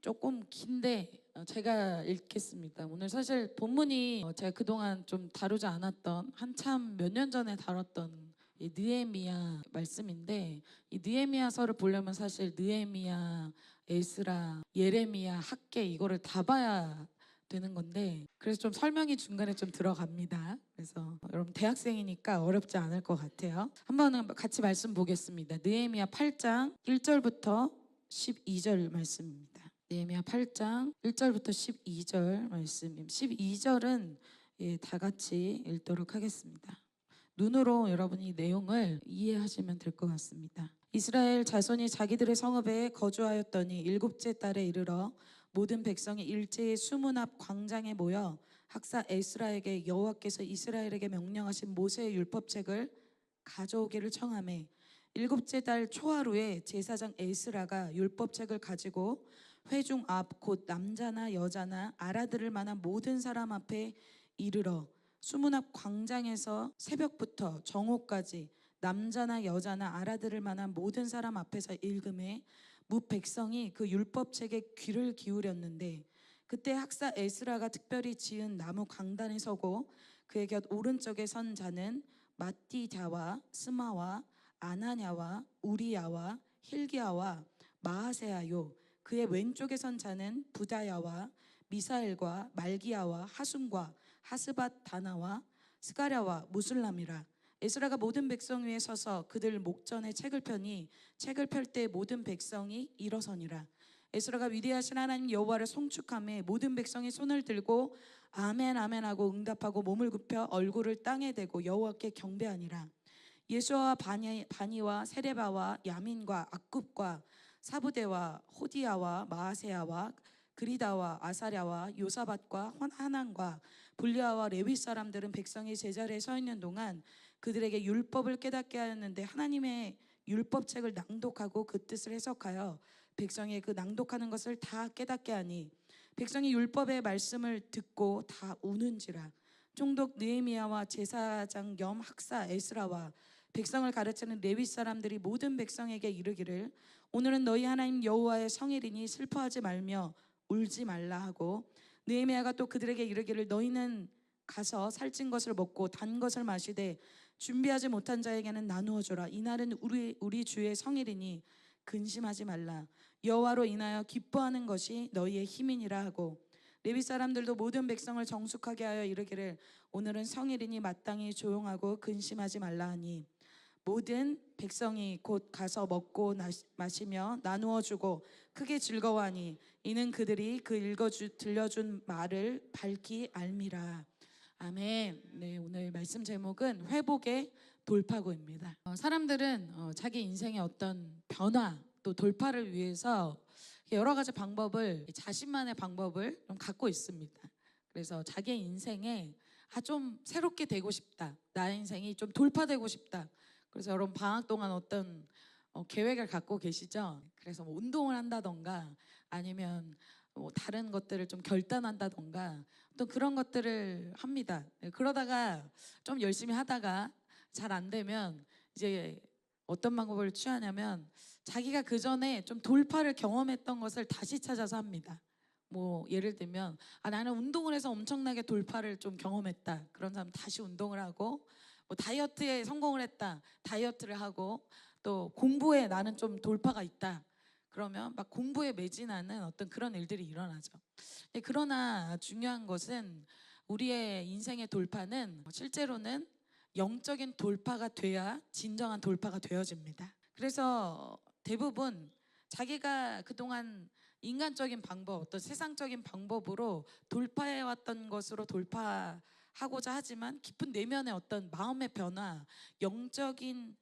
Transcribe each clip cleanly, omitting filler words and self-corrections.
조금 긴데 제가 읽겠습니다. 오늘 사실 본문이 제가 그동안 좀 다루지 않았던 한참 몇 년 전에 다뤘던 이 느헤미야 말씀인데, 이 느헤미야서를 보려면 사실 느헤미야, 에스라, 예레미야, 학개 이거를 다 봐야 되는 건데, 그래서 좀 설명이 중간에 좀 들어갑니다. 그래서 여러분 대학생이니까 어렵지 않을 것 같아요. 한번 같이 말씀 보겠습니다. 느헤미야 8장 1절부터 12절 말씀입니다. 느헤미야 8장 1절부터 12절 말씀. 12절은 다 같이 읽도록 하겠습니다. 눈으로 여러분이 내용을 이해하시면 될 것 같습니다. 이스라엘 자손이 자기들의 성읍에 거주하였더니 일곱째 달에 이르러 모든 백성이 일제히 수문 앞 광장에 모여 학사 에스라에게 여호와께서 이스라엘에게 명령하신 모세의 율법책을 가져오기를 청하매, 일곱째 달 초하루에 제사장 에스라가 율법책을 가지고 회중 앞 곧 남자나 여자나 알아들을 만한 모든 사람 앞에 이르러 수문 앞 광장에서 새벽부터 정오까지 남자나 여자나 알아들을 만한 모든 사람 앞에서 읽음에 뭇 백성이 그 율법책에 귀를 기울였는데, 그때 학사 에스라가 특별히 지은 나무 강단에 서고 그의 곁 오른쪽에 선 자는 마띠자와 스마와 아나냐와 우리야와 힐기야와 마하세야요, 그의 왼쪽에 선 자는 부다야와 미사엘과 말기야와 하순과 하스밧 다나와 스가랴와 무술람이라. 에스라가 모든 백성 위에 서서 그들 목전에 책을 펴니 책을 펼 때 모든 백성이 일어서니라. 에스라가 위대하신 하나님 여호와를 송축하며 모든 백성이 손을 들고 아멘 아멘 하고 응답하고 몸을 굽혀 얼굴을 땅에 대고 여호와께 경배하니라. 예수와 바니와 세레바와 야민과 악굽과 사부대와 호디야와 마아세야와 그리다와 아사랴와 요사밧과 하난과 불리아와 레위 사람들은 백성이 제자리에 서 있는 동안 그들에게 율법을 깨닫게 하였는데, 하나님의 율법책을 낭독하고 그 뜻을 해석하여 백성이 그 낭독하는 것을 다 깨닫게 하니, 백성이 율법의 말씀을 듣고 다 우는지라. 총독 느헤미야와 제사장 겸 학사 에스라와 백성을 가르치는 레위 사람들이 모든 백성에게 이르기를, 오늘은 너희 하나님 여호와의 성일이니 슬퍼하지 말며 울지 말라 하고, 느헤미야가 또 그들에게 이르기를, 너희는 가서 살찐 것을 먹고 단 것을 마시되 준비하지 못한 자에게는 나누어 주라. 이날은 우리 주의 성일이니 근심하지 말라. 여호와로 인하여 기뻐하는 것이 너희의 힘이니라 하고, 레위 사람들도 모든 백성을 정숙하게 하여 이르기를, 오늘은 성일이니 마땅히 조용하고 근심하지 말라 하니, 모든 백성이 곧 가서 먹고 마시며 나누어 주고 크게 즐거워하니, 이는 그들이 그 들려준 말을 밝히 알미라. 아멘. 네, 오늘 말씀 제목은 회복의 돌파구입니다. 사람들은 자기 인생의 어떤 변화 또 돌파를 위해서 여러 가지 방법을, 자신만의 방법을 좀 갖고 있습니다. 그래서 자기 인생에 좀 새롭게 되고 싶다, 나의 인생이 좀 돌파되고 싶다. 그래서 여러분 방학 동안 어떤 계획을 갖고 계시죠? 그래서 뭐 운동을 한다던가 아니면 뭐 다른 것들을 좀 결단한다던가 또 그런 것들을 합니다. 그러다가 좀 열심히 하다가 잘 안 되면 이제 어떤 방법을 취하냐면, 자기가 그 전에 좀 돌파를 경험했던 것을 다시 찾아서 합니다. 뭐 예를 들면 나는 운동을 해서 엄청나게 돌파를 좀 경험했다. 그런 사람 다시 운동을 하고, 뭐 다이어트에 성공을 했다. 다이어트를 하고, 또 공부에 나는 좀 돌파가 있다. 그러면 막 공부에 매진하는 어떤 그런 일들이 일어나죠. 그러나 중요한 것은, 우리의 인생의 돌파는 실제로는 영적인 돌파가 돼야 진정한 돌파가 되어집니다. 그래서 대부분 자기가 그동안 인간적인 방법, 어떤 세상적인 방법으로 돌파해왔던 것으로 돌파하고자 하지만, 깊은 내면의 어떤 마음의 변화, 영적인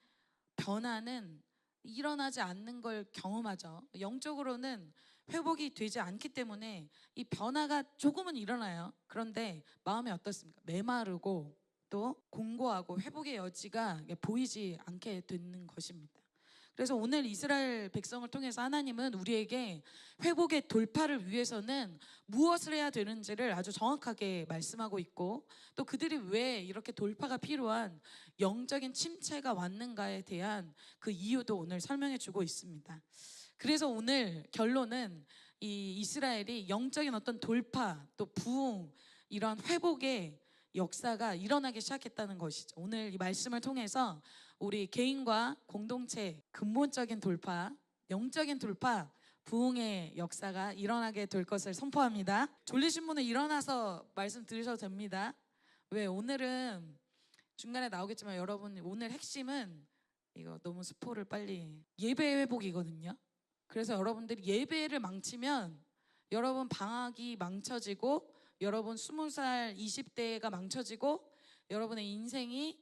변화는 일어나지 않는 걸 경험하죠. 영적으로는 회복이 되지 않기 때문에 이 변화가 조금은 일어나요. 그런데 마음이 어떻습니까? 메마르고 또 공고하고 회복의 여지가 보이지 않게 되는 것입니다. 그래서 오늘 이스라엘 백성을 통해서 하나님은 우리에게 회복의 돌파를 위해서는 무엇을 해야 되는지를 아주 정확하게 말씀하고 있고, 또 그들이 왜 이렇게 돌파가 필요한 영적인 침체가 왔는가에 대한 그 이유도 오늘 설명해 주고 있습니다. 그래서 오늘 결론은, 이 이스라엘이 영적인 어떤 돌파 또 부흥 이런 회복의 역사가 일어나기 시작했다는 것이죠. 오늘 이 말씀을 통해서 우리 개인과 공동체 근본적인 돌파, 영적인 돌파, 부흥의 역사가 일어나게 될 것을 선포합니다. 졸리신 분은 일어나서 말씀 들으셔도 됩니다. 왜 오늘은 중간에 나오겠지만 여러분 오늘 핵심은 이거 너무 스포를 빨리 예배 회복이거든요. 그래서 여러분들이 예배를 망치면 여러분 방학이 망쳐지고 여러분 20살 20대가 망쳐지고 여러분의 인생이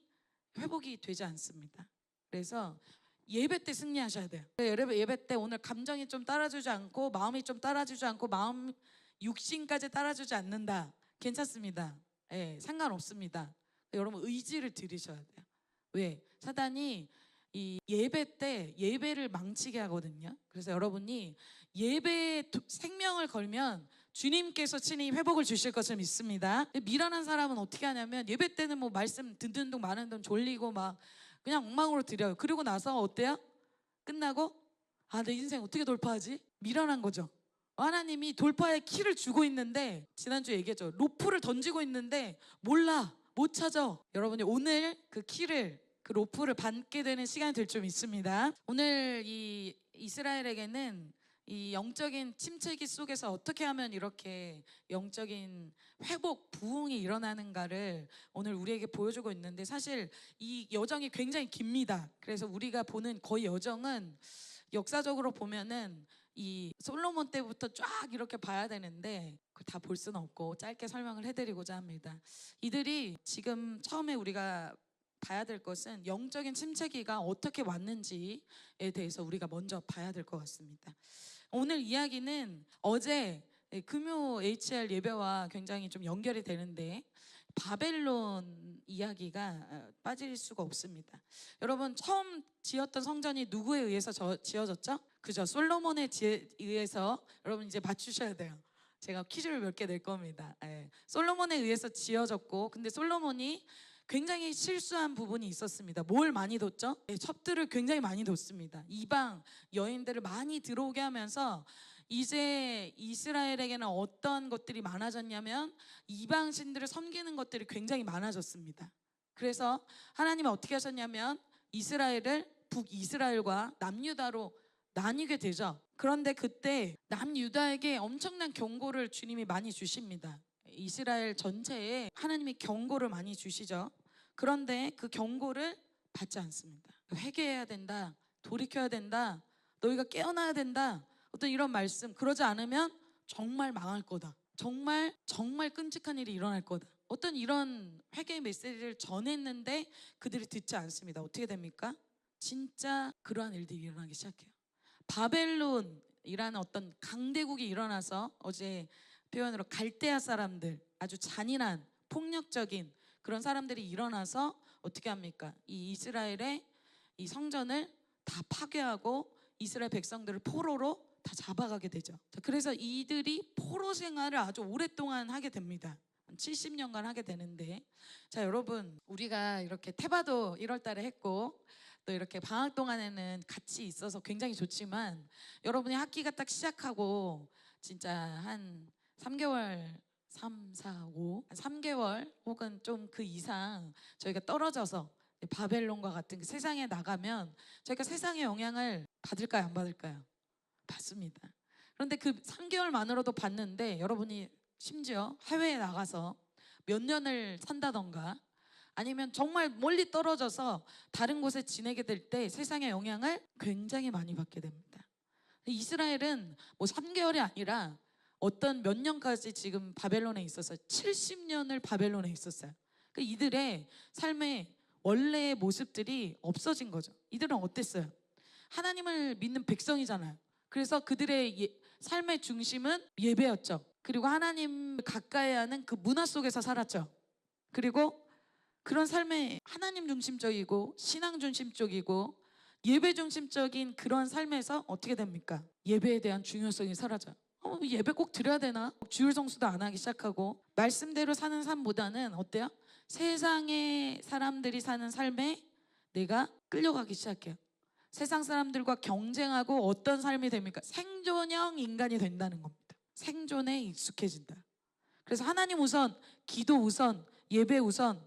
회복이 되지 않습니다. 그래서 예배 때 승리하셔야 돼요. 예배 때 오늘 감정이 좀 따라주지 않고 마음이 좀 따라주지 않고 마음 육신까지 따라주지 않는다. 괜찮습니다. 예, 상관없습니다. 여러분 의지를 들이셔야 돼요. 왜? 사단이 이 예배 때 예배를 망치게 하거든요. 그래서 여러분이 예배에 생명을 걸면 주님께서 친히 회복을 주실 것을 믿습니다. 미련한 사람은 어떻게 하냐면 예배 때는 뭐 말씀 듣는 둥 마는 둥 졸리고 막 그냥 엉망으로 드려요. 그리고 나서 어때요? 끝나고 내 인생 어떻게 돌파하지? 미련한 거죠. 하나님이 돌파의 키를 주고 있는데 지난주에 얘기했죠. 로프를 던지고 있는데 몰라, 못 찾아. 여러분이 오늘 그 키를 그 로프를 받게 되는 시간이 될 줄 믿습니다. 오늘 이 이스라엘에게는 이 영적인 침체기 속에서 어떻게 하면 이렇게 영적인 회복, 부흥이 일어나는가를 오늘 우리에게 보여주고 있는데 사실 이 여정이 굉장히 깁니다. 그래서 우리가 보는 거의 여정은 역사적으로 보면은 이 솔로몬 때부터 쫙 이렇게 봐야 되는데 그걸 다 볼 수는 없고 짧게 설명을 해드리고자 합니다. 이들이 지금 처음에 우리가 봐야 될 것은 영적인 침체기가 어떻게 왔는지에 대해서 우리가 먼저 봐야 될 것 같습니다. 오늘 이야기는 어제 금요 HR 예배와 굉장히 좀 연결이 되는데 바벨론 이야기가 빠질 수가 없습니다. 여러분 처음 지었던 성전이 누구에 의해서 지어졌죠? 그죠? 솔로몬에 의해서 여러분 이제 맞추셔야 돼요. 제가 퀴즈를 몇 개 낼 겁니다. 솔로몬에 의해서 지어졌고 근데 솔로몬이 굉장히 실수한 부분이 있었습니다. 뭘 많이 뒀죠? 첩들을 굉장히 많이 뒀습니다. 이방 여인들을 많이 들어오게 하면서 이제 이스라엘에게는 어떤 것들이 많아졌냐면 이방 신들을 섬기는 것들이 굉장히 많아졌습니다. 그래서 하나님은 어떻게 하셨냐면 이스라엘을 북이스라엘과 남유다로 나뉘게 되죠. 그런데 그때 남유다에게 엄청난 경고를 주님이 많이 주십니다. 이스라엘 전체에 하나님이 경고를 많이 주시죠. 그런데 그 경고를 받지 않습니다. 회개해야 된다, 돌이켜야 된다, 너희가 깨어나야 된다, 어떤 이런 말씀. 그러지 않으면 정말 망할 거다, 정말 끔찍한 일이 일어날 거다, 어떤 이런 회개의 메시지를 전했는데 그들이 듣지 않습니다. 어떻게 됩니까? 진짜 그러한 일들이 일어나기 시작해요. 바벨론이라는 어떤 강대국이 일어나서 어제 표현으로 갈대아 사람들, 아주 잔인한 폭력적인 그런 사람들이 일어나서 어떻게 합니까? 이 이스라엘의 이 성전을 다 파괴하고 이스라엘 백성들을 포로로 다 잡아가게 되죠. 그래서 이들이 포로 생활을 아주 오랫동안 하게 됩니다. 70년간 하게 되는데, 자 여러분, 우리가 이렇게 태바도 1월 달에 했고 또 이렇게 방학 동안에는 같이 있어서 굉장히 좋지만 여러분이 학기가 딱 시작하고 진짜 한 3개월 3, 4, 5, 3개월 혹은 좀 그 이상 저희가 떨어져서 바벨론과 같은 그 세상에 나가면 저희가 세상의 영향을 받을까요? 안 받을까요? 받습니다. 그런데 그 3개월만으로도 받는데 여러분이 심지어 해외에 나가서 몇 년을 산다던가 아니면 정말 멀리 떨어져서 다른 곳에 지내게 될 때 세상의 영향을 굉장히 많이 받게 됩니다. 이스라엘은 뭐 3개월이 아니라 어떤 몇 년까지 지금 바벨론에 있었어요. 70년을 바벨론에 있었어요. 그러니까 이들의 삶의 원래의 모습들이 없어진 거죠. 이들은 어땠어요? 하나님을 믿는 백성이잖아요. 그래서 그들의 삶의 중심은 예배였죠. 그리고 하나님 가까이 하는 그 문화 속에서 살았죠. 그리고 그런 삶에 하나님 중심적이고 신앙 중심적이고 예배 중심적인 그런 삶에서 어떻게 됩니까? 예배에 대한 중요성이 사라져요. 예배 꼭 드려야 되나? 주일 성수도 안 하기 시작하고 말씀대로 사는 삶보다는 어때요? 세상의 사람들이 사는 삶에 내가 끌려가기 시작해요. 세상 사람들과 경쟁하고 어떤 삶이 됩니까? 생존형 인간이 된다는 겁니다. 생존에 익숙해진다. 그래서 하나님 우선, 기도 우선, 예배 우선,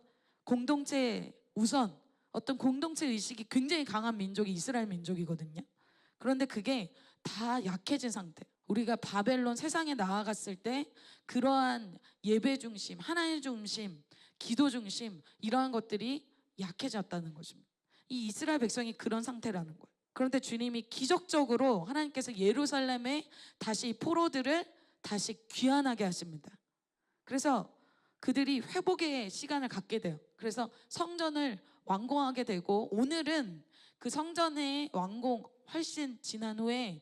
공동체 우선, 어떤 공동체 의식이 굉장히 강한 민족이 이스라엘 민족이거든요. 그런데 그게 다 약해진 상태. 우리가 바벨론 세상에 나아갔을 때 그러한 예배 중심, 하나님 중심, 기도 중심 이러한 것들이 약해졌다는 것입니다. 이 이스라엘 백성이 그런 상태라는 거예요. 그런데 주님이 기적적으로 하나님께서 예루살렘에 다시 포로들을 다시 귀환하게 하십니다. 그래서 그들이 회복의 시간을 갖게 돼요. 그래서 성전을 완공하게 되고, 오늘은 그 성전의 완공 훨씬 지난 후에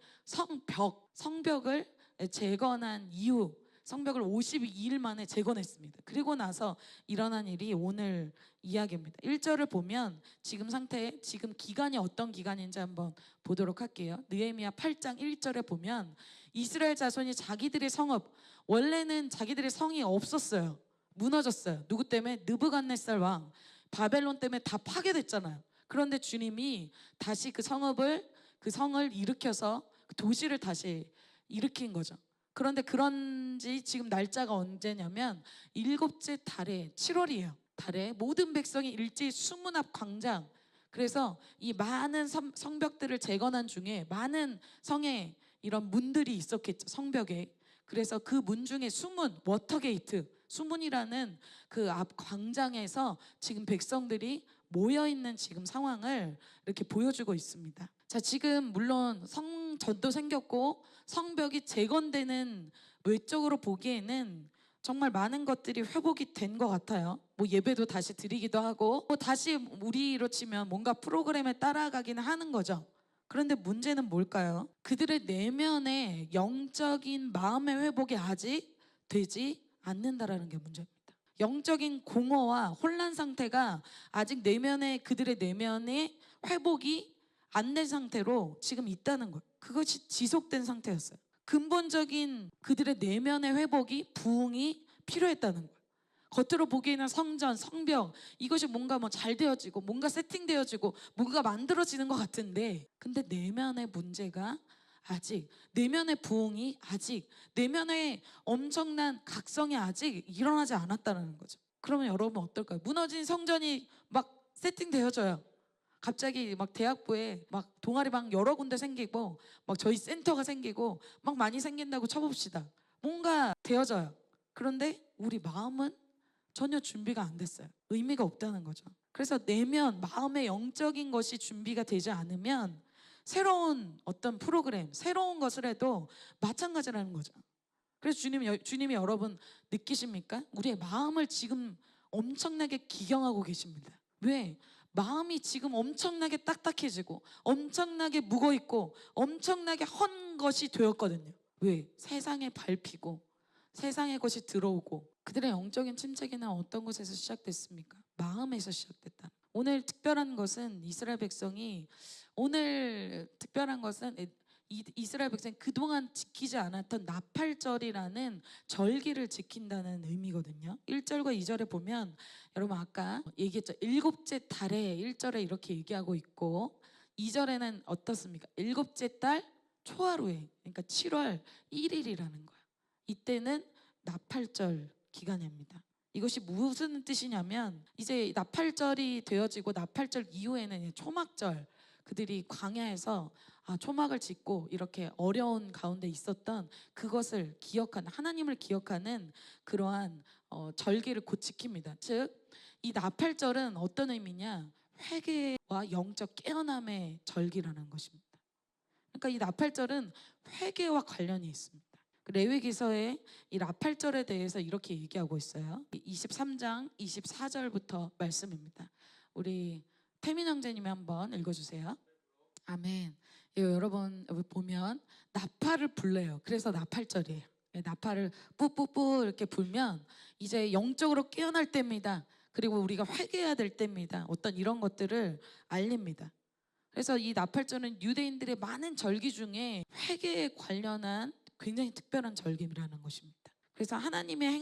성벽을 재건한 이후, 성벽을 52일 만에 재건했습니다. 그리고 나서 일어난 일이 오늘 이야기입니다. 1절을 보면 지금 상태, 지금 기간이 어떤 기간인지 한번 보도록 할게요. 느헤미야 8장 1절에 보면 이스라엘 자손이 자기들의 성읍, 원래는 자기들의 성이 없었어요. 무너졌어요. 누구 때문에? 느부갓네살 왕, 바벨론 때문에 다 파괴됐잖아요. 그런데 주님이 다시 그 성을 일으켜서 그 도시를 다시 일으킨 거죠. 그런데 그런지 지금 날짜가 언제냐면 일곱째 달에 7월이에요. 달에 모든 백성이 일제히 수문 앞 광장, 그래서 이 많은 성벽들을 재건한 중에 많은 성에 이런 문들이 있었겠죠, 성벽에. 그래서 그 문 중에 수문, 워터게이트, 수문이라는 그 앞 광장에서 지금 백성들이 모여있는 지금 상황을 이렇게 보여주고 있습니다. 자, 지금 물론 성전도 생겼고 성벽이 재건되는, 외적으로 보기에는 정말 많은 것들이 회복이 된 것 같아요. 뭐 예배도 다시 드리기도 하고, 뭐 다시 우리로 치면 뭔가 프로그램에 따라가기는 하는 거죠. 그런데 문제는 뭘까요? 그들의 내면의 영적인 마음의 회복이 아직 되지 않는다라는 게 문제입니다. 영적인 공허와 혼란 상태가 아직 그들의 내면의 회복이 안 된 상태로 지금 있다는 거예요. 그것이 지속된 상태였어요. 근본적인 그들의 내면의 회복이, 부흥이 필요했다는 거예요. 겉으로 보기에는 성전, 성벽 이것이 뭔가 뭐 잘 되어지고 뭔가 세팅되어지고 뭔가 만들어지는 것 같은데, 근데 내면의 문제가 아직, 내면의 부흥이 아직, 내면의 엄청난 각성이 아직 일어나지 않았다는 거죠. 그러면 여러분 어떨까요? 무너진 성전이 막 세팅되어져요. 갑자기 막 대학부에 막 동아리방 여러 군데 생기고 막 저희 센터가 생기고 막 많이 생긴다고 쳐봅시다. 뭔가 되어져요. 그런데 우리 마음은 전혀 준비가 안 됐어요. 의미가 없다는 거죠. 그래서 내면, 마음의 영적인 것이 준비가 되지 않으면 새로운 어떤 프로그램, 새로운 것을 해도 마찬가지라는 거죠. 그래서 주님이 여러분 느끼십니까? 우리의 마음을 지금 엄청나게 기경하고 계십니다. 왜? 마음이 지금 엄청나게 딱딱해지고 엄청나게 묵어있고 엄청나게 헌 것이 되었거든요. 왜? 세상에 밟히고 세상의 것이 들어오고. 그들의 영적인 침체기는 어떤 곳에서 시작됐습니까? 마음에서 시작됐다. 오늘 특별한 것은 이스라엘 백성이, 오늘 특별한 것은 이스라엘 백성이 그동안 지키지 않았던 나팔절이라는 절기를 지킨다는 의미거든요. 1절과 2절에 보면 여러분 아까 얘기했죠. 일곱째 달에 1절에 이렇게 얘기하고 있고 2절에는 어떻습니까? 일곱째 달 초하루에, 그러니까 7월 1일이라는 거예요. 이때는 나팔절 기간입니다. 이것이 무슨 뜻이냐면 이제 나팔절이 되어지고 나팔절 이후에는 초막절, 그들이 광야에서 초막을 짓고 이렇게 어려운 가운데 있었던 그것을 기억하는, 하나님을 기억하는 그러한 절기를 곧 지킵니다. 즉 이 나팔절은 어떤 의미냐? 회개와 영적 깨어남의 절기라는 것입니다. 그러니까 이 나팔절은 회개와 관련이 있습니다. 레위기서에 이 나팔절에 대해서 이렇게 얘기하고 있어요. 23장 24절부터 말씀입니다. 우리 태민 형제님이 한번 읽어주세요. 아멘. 여러분 보면 나팔을 불래요. 그래서 나팔절이에요. 나팔을 뿌뿌뿌 이렇게 불면 이제 영적으로 깨어날 때입니다. 그리고 우리가 회개해야 될 때입니다. 어떤 이런 것들을 알립니다. 그래서 이 나팔절은 유대인들의 많은 절기 중에 회개에 관련한 굉장히 특별한 절기라는 것입니다. 그래서 하나님의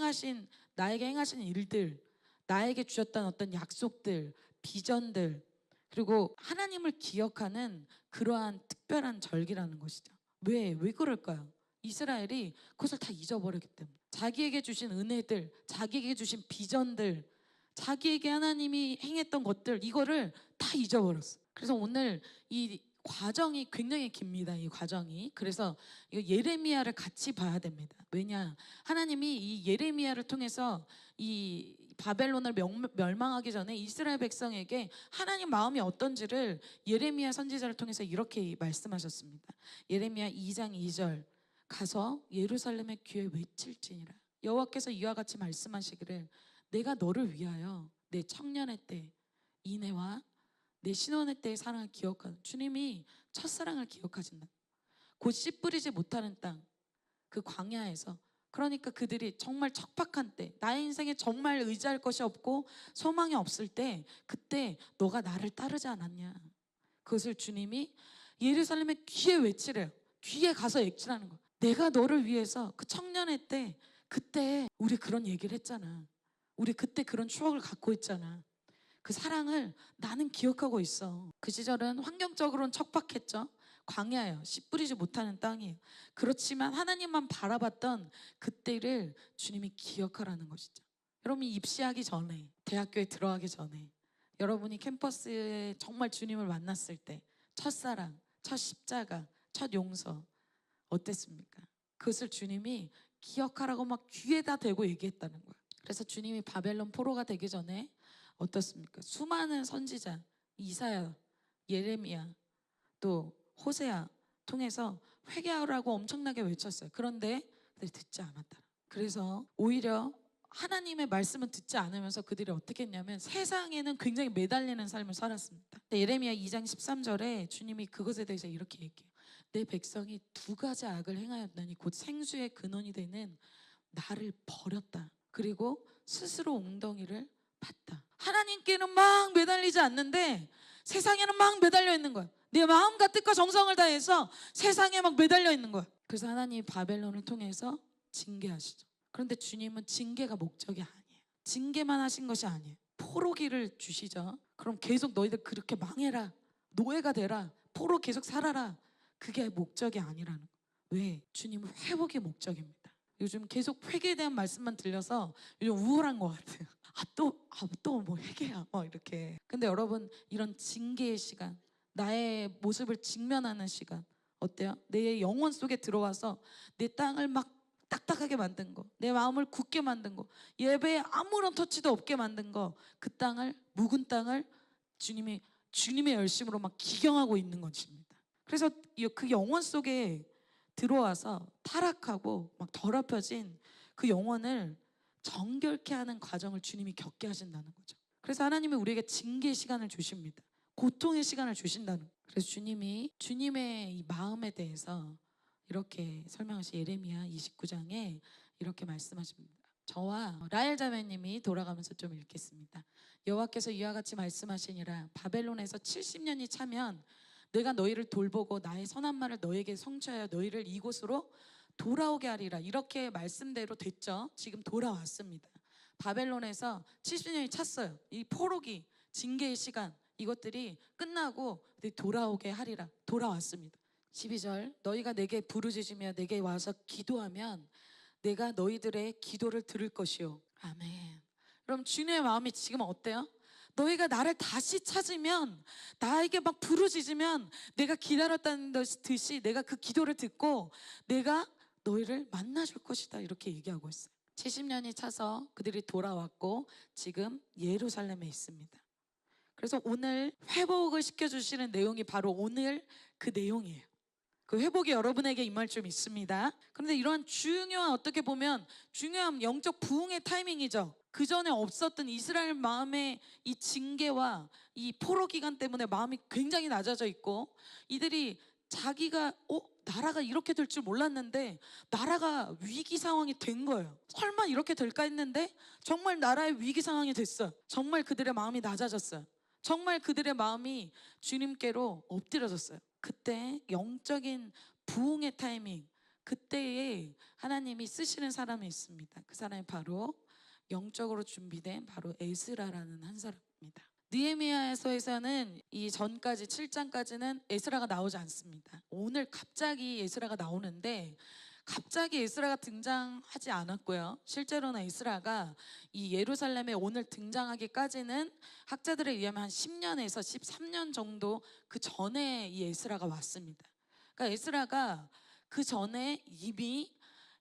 나에게 행하신 일들, 나에게 주셨던 어떤 약속들, 비전들, 그리고 하나님을 기억하는 그러한 특별한 절기라는 것이죠. 왜 그럴까요? 이스라엘이 그것을 다 잊어버렸기 때문에. 자기에게 주신 은혜들, 자기에게 주신 비전들, 자기에게 하나님이 행했던 것들, 이거를 다 잊어버렸어. 그래서 오늘 이 과정이 굉장히 깁니다. 이 과정이. 그래서 이거 예레미야를 같이 봐야 됩니다. 왜냐? 하나님이 이 예레미야를 통해서 이 바벨론을 멸망하기 전에 이스라엘 백성에게 하나님 마음이 어떤지를 예레미야 선지자를 통해서 이렇게 말씀하셨습니다. 예레미야 2장 2절, 가서 예루살렘의 귀에 외칠지니라. 여호와께서 이와 같이 말씀하시기를, 내가 너를 위하여 내 청년의 때 인애와 내 신혼의 때의 사랑을 기억하는, 주님이 첫사랑을 기억하신다. 곧 씨 뿌리지 못하는 땅, 그 광야에서, 그러니까 그들이 정말 척박한 때, 나의 인생에 정말 의지할 것이 없고 소망이 없을 때, 그때 너가 나를 따르지 않았냐. 그것을 주님이 예루살렘의 귀에 외치래요. 귀에 가서 외치라는 거야. 내가 너를 위해서 그 청년의 때, 그때 우리 그런 얘기를 했잖아. 우리 그때 그런 추억을 갖고 있잖아. 그 사랑을 나는 기억하고 있어. 그 시절은 환경적으로는 척박했죠. 광야예요. 씨 뿌리지 못하는 땅이에요. 그렇지만 하나님만 바라봤던 그때를 주님이 기억하라는 것이죠. 여러분이 입시하기 전에, 대학교에 들어가기 전에, 여러분이 캠퍼스에 정말 주님을 만났을 때, 첫사랑, 첫 십자가, 첫 용서 어땠습니까? 그것을 주님이 기억하라고 막 귀에다 대고 얘기했다는 거예요. 그래서 주님이 바벨론 포로가 되기 전에 어떻습니까? 수많은 선지자, 이사야, 예레미야, 또 호세아 통해서 회개하라고 엄청나게 외쳤어요. 그런데 그들이 듣지 않았다. 그래서 오히려 하나님의 말씀은 듣지 않으면서 그들이 어떻게 했냐면 세상에는 굉장히 매달리는 삶을 살았습니다. 예레미야 2장 13절에 주님이 그것에 대해서 이렇게 얘기해요. 내 백성이 두 가지 악을 행하였더니 곧 생수의 근원이 되는 나를 버렸다. 그리고 스스로 웅덩이를 팠다. 하나님께는 막 매달리지 않는데 세상에는 막 매달려 있는 거야. 내 마음과 뜻과 정성을 다해서 세상에 막 매달려 있는 거야. 그래서 하나님이 바벨론을 통해서 징계하시죠. 그런데 주님은 징계가 목적이 아니에요. 징계만 하신 것이 아니에요. 포로기를 주시죠. 그럼 계속 너희들 그렇게 망해라, 노예가 되라, 포로 계속 살아라. 그게 목적이 아니라는 거예요. 왜? 주님은 회복이 목적입니다. 요즘 계속 회개에 대한 말씀만 들려서 요즘 우울한 것 같아요. 또 뭐 회개야 뭐 이렇게. 근데 여러분, 이런 징계의 시간, 나의 모습을 직면하는 시간 어때요? 내 영혼 속에 들어와서 내 땅을 막 딱딱하게 만든 거, 내 마음을 굳게 만든 거, 예배에 아무런 터치도 없게 만든 거, 그 땅을, 묵은 땅을 주님의 열심으로 막 기경하고 있는 것입니다. 그래서 그 영혼 속에 들어와서 타락하고 막 더럽혀진 그 영혼을 정결케 하는 과정을 주님이 겪게 하신다는 거죠. 그래서 하나님이 우리에게 징계의 시간을 주십니다. 고통의 시간을 주신다는 거예요. 그래서 주님이 주님의 이 마음에 대해서 이렇게 설명하신 예레미야 29장에 이렇게 말씀하십니다. 저와 라엘 자매님이 돌아가면서 좀 읽겠습니다. 여호와께서 이와 같이 말씀하시니라, 바벨론에서 70년이 차면 내가 너희를 돌보고 나의 선한 말을 너에게 성취하여 너희를 이곳으로 돌아오게 하리라. 이렇게 말씀대로 됐죠. 지금 돌아왔습니다. 바벨론에서 70년이 찼어요. 이 포로기, 징계의 시간, 이것들이 끝나고 돌아오게 하리라. 돌아왔습니다. 12절, 너희가 내게 부르짖으며 내게 와서 기도하면 내가 너희들의 기도를 들을 것이요. 아멘. 그럼 주님의 마음이 지금 어때요? 너희가 나를 다시 찾으면, 나에게 막 부르짖으면 내가 기다렸다는 듯이 내가 그 기도를 듣고 내가 너희를 만나줄 것이다. 이렇게 얘기하고 있어요. 70년이 차서 그들이 돌아왔고 지금 예루살렘에 있습니다. 그래서 오늘 회복을 시켜주시는 내용이 바로 오늘 그 내용이에요. 그 회복이 여러분에게 임할 줄 믿습니다. 그런데 이러한 중요한, 어떻게 보면 중요한 영적 부흥의 타이밍이죠. 그 전에 없었던 이스라엘 마음의 이 징계와 이 포로 기간 때문에 마음이 굉장히 낮아져 있고, 이들이 자기가 나라가 이렇게 될 줄 몰랐는데 나라가 위기 상황이 된 거예요. 설마 이렇게 될까 했는데 정말 나라의 위기 상황이 됐어요. 정말 그들의 마음이 낮아졌어요. 정말 그들의 마음이 주님께로 엎드려졌어요. 그때 영적인 부흥의 타이밍, 그때에 하나님이 쓰시는 사람이 있습니다. 그 사람이 바로 영적으로 준비된 바로 에스라라는 한 사람입니다. 느헤미야서에서는 이 전까지 7장까지는 에스라가 나오지 않습니다. 오늘 갑자기 에스라가 나오는데 갑자기 에스라가 등장하지 않았고요. 실제로는 에스라가 이 예루살렘에 오늘 등장하기까지는 학자들에 의하면 한 10년에서 13년 정도 그 전에 이 에스라가 왔습니다. 그러니까 에스라가 그 전에 이미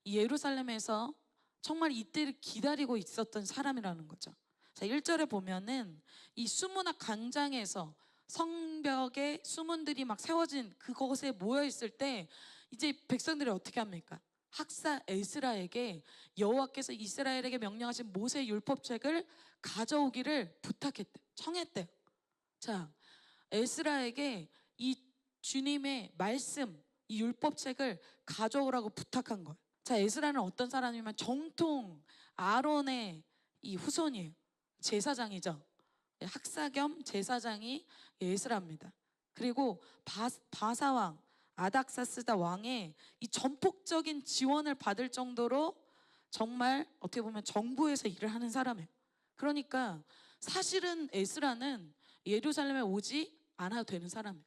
이 예루살렘에서 정말 이때를 기다리고 있었던 사람이라는 거죠. 자, 1절에 보면은 이 수문학 광장에서 성벽에 수문들이 막 세워진 그곳에 모여 있을 때 이제 백성들이 어떻게 합니까? 학사 에스라에게 여호와께서 이스라엘에게 명령하신 모세 율법책을 가져오기를 부탁했대, 청했대요. 자, 에스라에게 이 주님의 말씀, 이 율법책을 가져오라고 부탁한 거예요. 자, 에스라는 어떤 사람이면 정통 아론의 이 후손이에요. 제사장이죠. 학사 겸 제사장이 에스라입니다. 그리고 바사왕 아닥사스다 왕의 이 전폭적인 지원을 받을 정도로 정말 어떻게 보면 정부에서 일을 하는 사람이에요. 그러니까 사실은 에스라는 예루살렘에 오지 않아도 되는 사람이에요.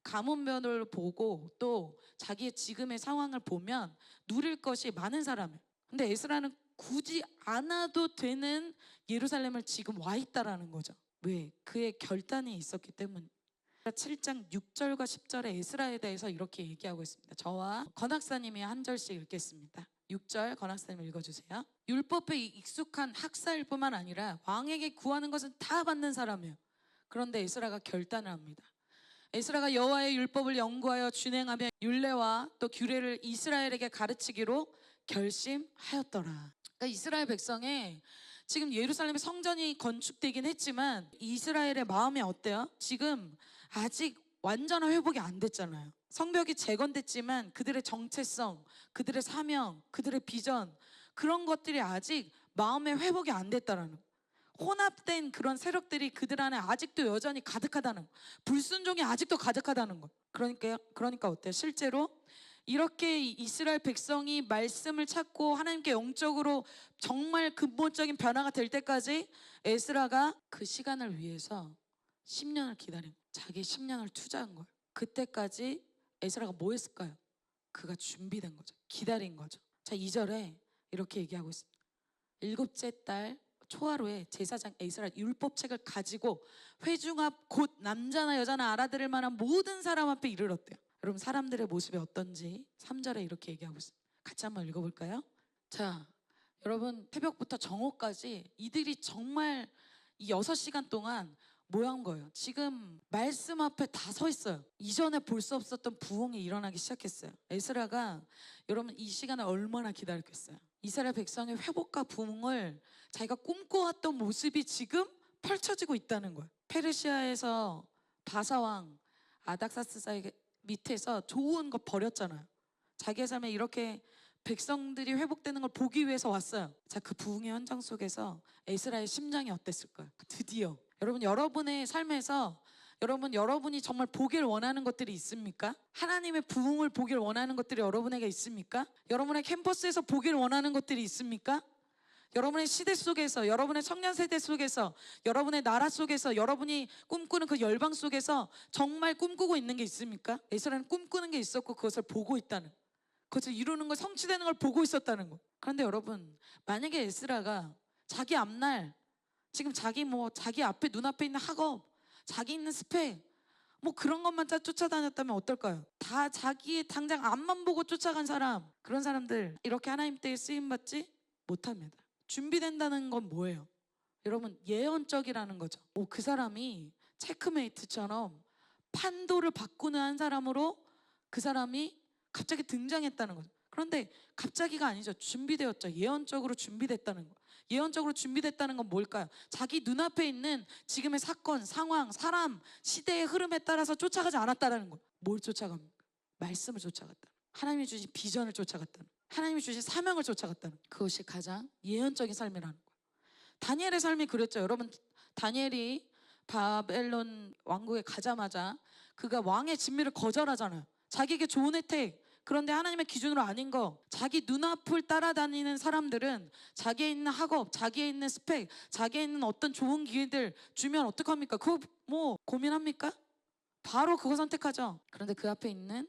가문별을 보고 또 자기의 지금의 상황을 보면 누릴 것이 많은 사람이에요. 근데 에스라는 굳이 안 와도 되는 예루살렘을 지금 와 있다라는 거죠. 왜? 그의 결단이 있었기 때문. 7장 6절과 10절에 에스라에 대해서 이렇게 얘기하고 있습니다. 저와 건학사님이 한 절씩 읽겠습니다. 6절 건학사님 읽어주세요. 율법에 익숙한 학사일 뿐만 아니라 왕에게 구하는 것은 다 받는 사람이에요. 그런데 에스라가 결단을 합니다. 에스라가 여호와의 율법을 연구하여 준행하며 율례와 또 규례를 이스라엘에게 가르치기로 결심하였더라. 그러니까 이스라엘 백성의 지금 예루살렘의 성전이 건축되긴 했지만 이스라엘의 마음이 어때요? 지금 아직 완전한 회복이 안 됐잖아요. 성벽이 재건됐지만 그들의 정체성, 그들의 사명, 그들의 비전 그런 것들이 아직 마음의 회복이 안 됐다라는 거예요. 혼합된 그런 세력들이 그들 안에 아직도 여전히 가득하다는 거. 불순종이 아직도 가득하다는 거. 그러니까 어때요? 실제로 이렇게 이스라엘 백성이 말씀을 찾고 하나님께 영적으로 정말 근본적인 변화가 될 때까지 에스라가 그 시간을 위해서 10년을 기다린 거예요. 자기 10년을 투자한 거예요. 그때까지 에스라가 뭐 했을까요? 그가 준비된 거죠. 기다린 거죠. 자, 2절에 이렇게 얘기하고 있습니다. 7째 달 초하루에 제사장 에스라 율법책을 가지고 회중 앞 곧 남자나 여자나 알아들을 만한 모든 사람 앞에 이르렀대요. 여러분 사람들의 모습이 어떤지 3절에 이렇게 얘기하고 있습니다. 같이 한번 읽어볼까요? 자, 여러분 새벽부터 정오까지 이들이 정말 이 6시간 동안 뭐한 거예요? 지금 말씀 앞에 다 서 있어요. 이전에 볼 수 없었던 부흥이 일어나기 시작했어요. 에스라가 여러분 이 시간을 얼마나 기다렸겠어요? 이스라엘 백성의 회복과 부흥을 자기가 꿈꿔왔던 모습이 지금 펼쳐지고 있다는 거예요. 페르시아에서 바사왕 아닥사스사의 밑에서 좋은 거 버렸잖아요. 자기의 삶에 이렇게 백성들이 회복되는 걸 보기 위해서 왔어요. 자, 그 부흥의 현장 속에서 에스라의 심장이 어땠을까요? 드디어 여러분 여러분의 삶에서 여러분이 정말 보길 원하는 것들이 있습니까? 하나님의 부흥을 보길 원하는 것들이 여러분에게 있습니까? 여러분의 캠퍼스에서 보길 원하는 것들이 있습니까? 여러분의 시대 속에서, 여러분의 청년 세대 속에서, 여러분의 나라 속에서, 여러분이 꿈꾸는 그 열방 속에서 정말 꿈꾸고 있는 게 있습니까? 에스라는 꿈꾸는 게 있었고 그것을 보고 있다는, 그것을 이루는 걸, 성취되는 걸 보고 있었다는 거. 그런데 여러분, 만약에 에스라가 자기 앞날 지금 자기 앞에 눈앞에 있는 학업, 자기 있는 스펙 뭐 그런 것만 쫓아다녔다면 어떨까요? 다 자기의 당장 앞만 보고 쫓아간 사람, 그런 사람들 이렇게 하나님 때에 쓰임 받지 못합니다. 준비된다는 건 뭐예요? 여러분 예언적이라는 거죠. 그 사람이 체크메이트처럼 판도를 바꾸는 한 사람으로 그 사람이 갑자기 등장했다는 거죠. 그런데 갑자기가 아니죠. 준비되었죠. 예언적으로 준비됐다는 거. 예언적으로 준비됐다는 건 뭘까요? 자기 눈앞에 있는 지금의 사건, 상황, 사람, 시대의 흐름에 따라서 쫓아가지 않았다는 거. 뭘 쫓아갑니까? 말씀을 쫓아갔다. 하나님이 주신 비전을 쫓아갔다는, 하나님이 주신 사명을 쫓아갔다는, 그것이 가장 예언적인 삶이라는 거예요. 다니엘의 삶이 그랬죠. 여러분 다니엘이 바벨론 왕국에 가자마자 그가 왕의 진미를 거절하잖아요. 자기에게 좋은 혜택, 그런데 하나님의 기준으로 아닌 거, 자기 눈앞을 따라다니는 사람들은 자기에 있는 학업, 자기에 있는 스펙, 자기에 있는 어떤 좋은 기회들 주면 어떡합니까? 그거 뭐 고민합니까? 바로 그거 선택하죠. 그런데 그 앞에 있는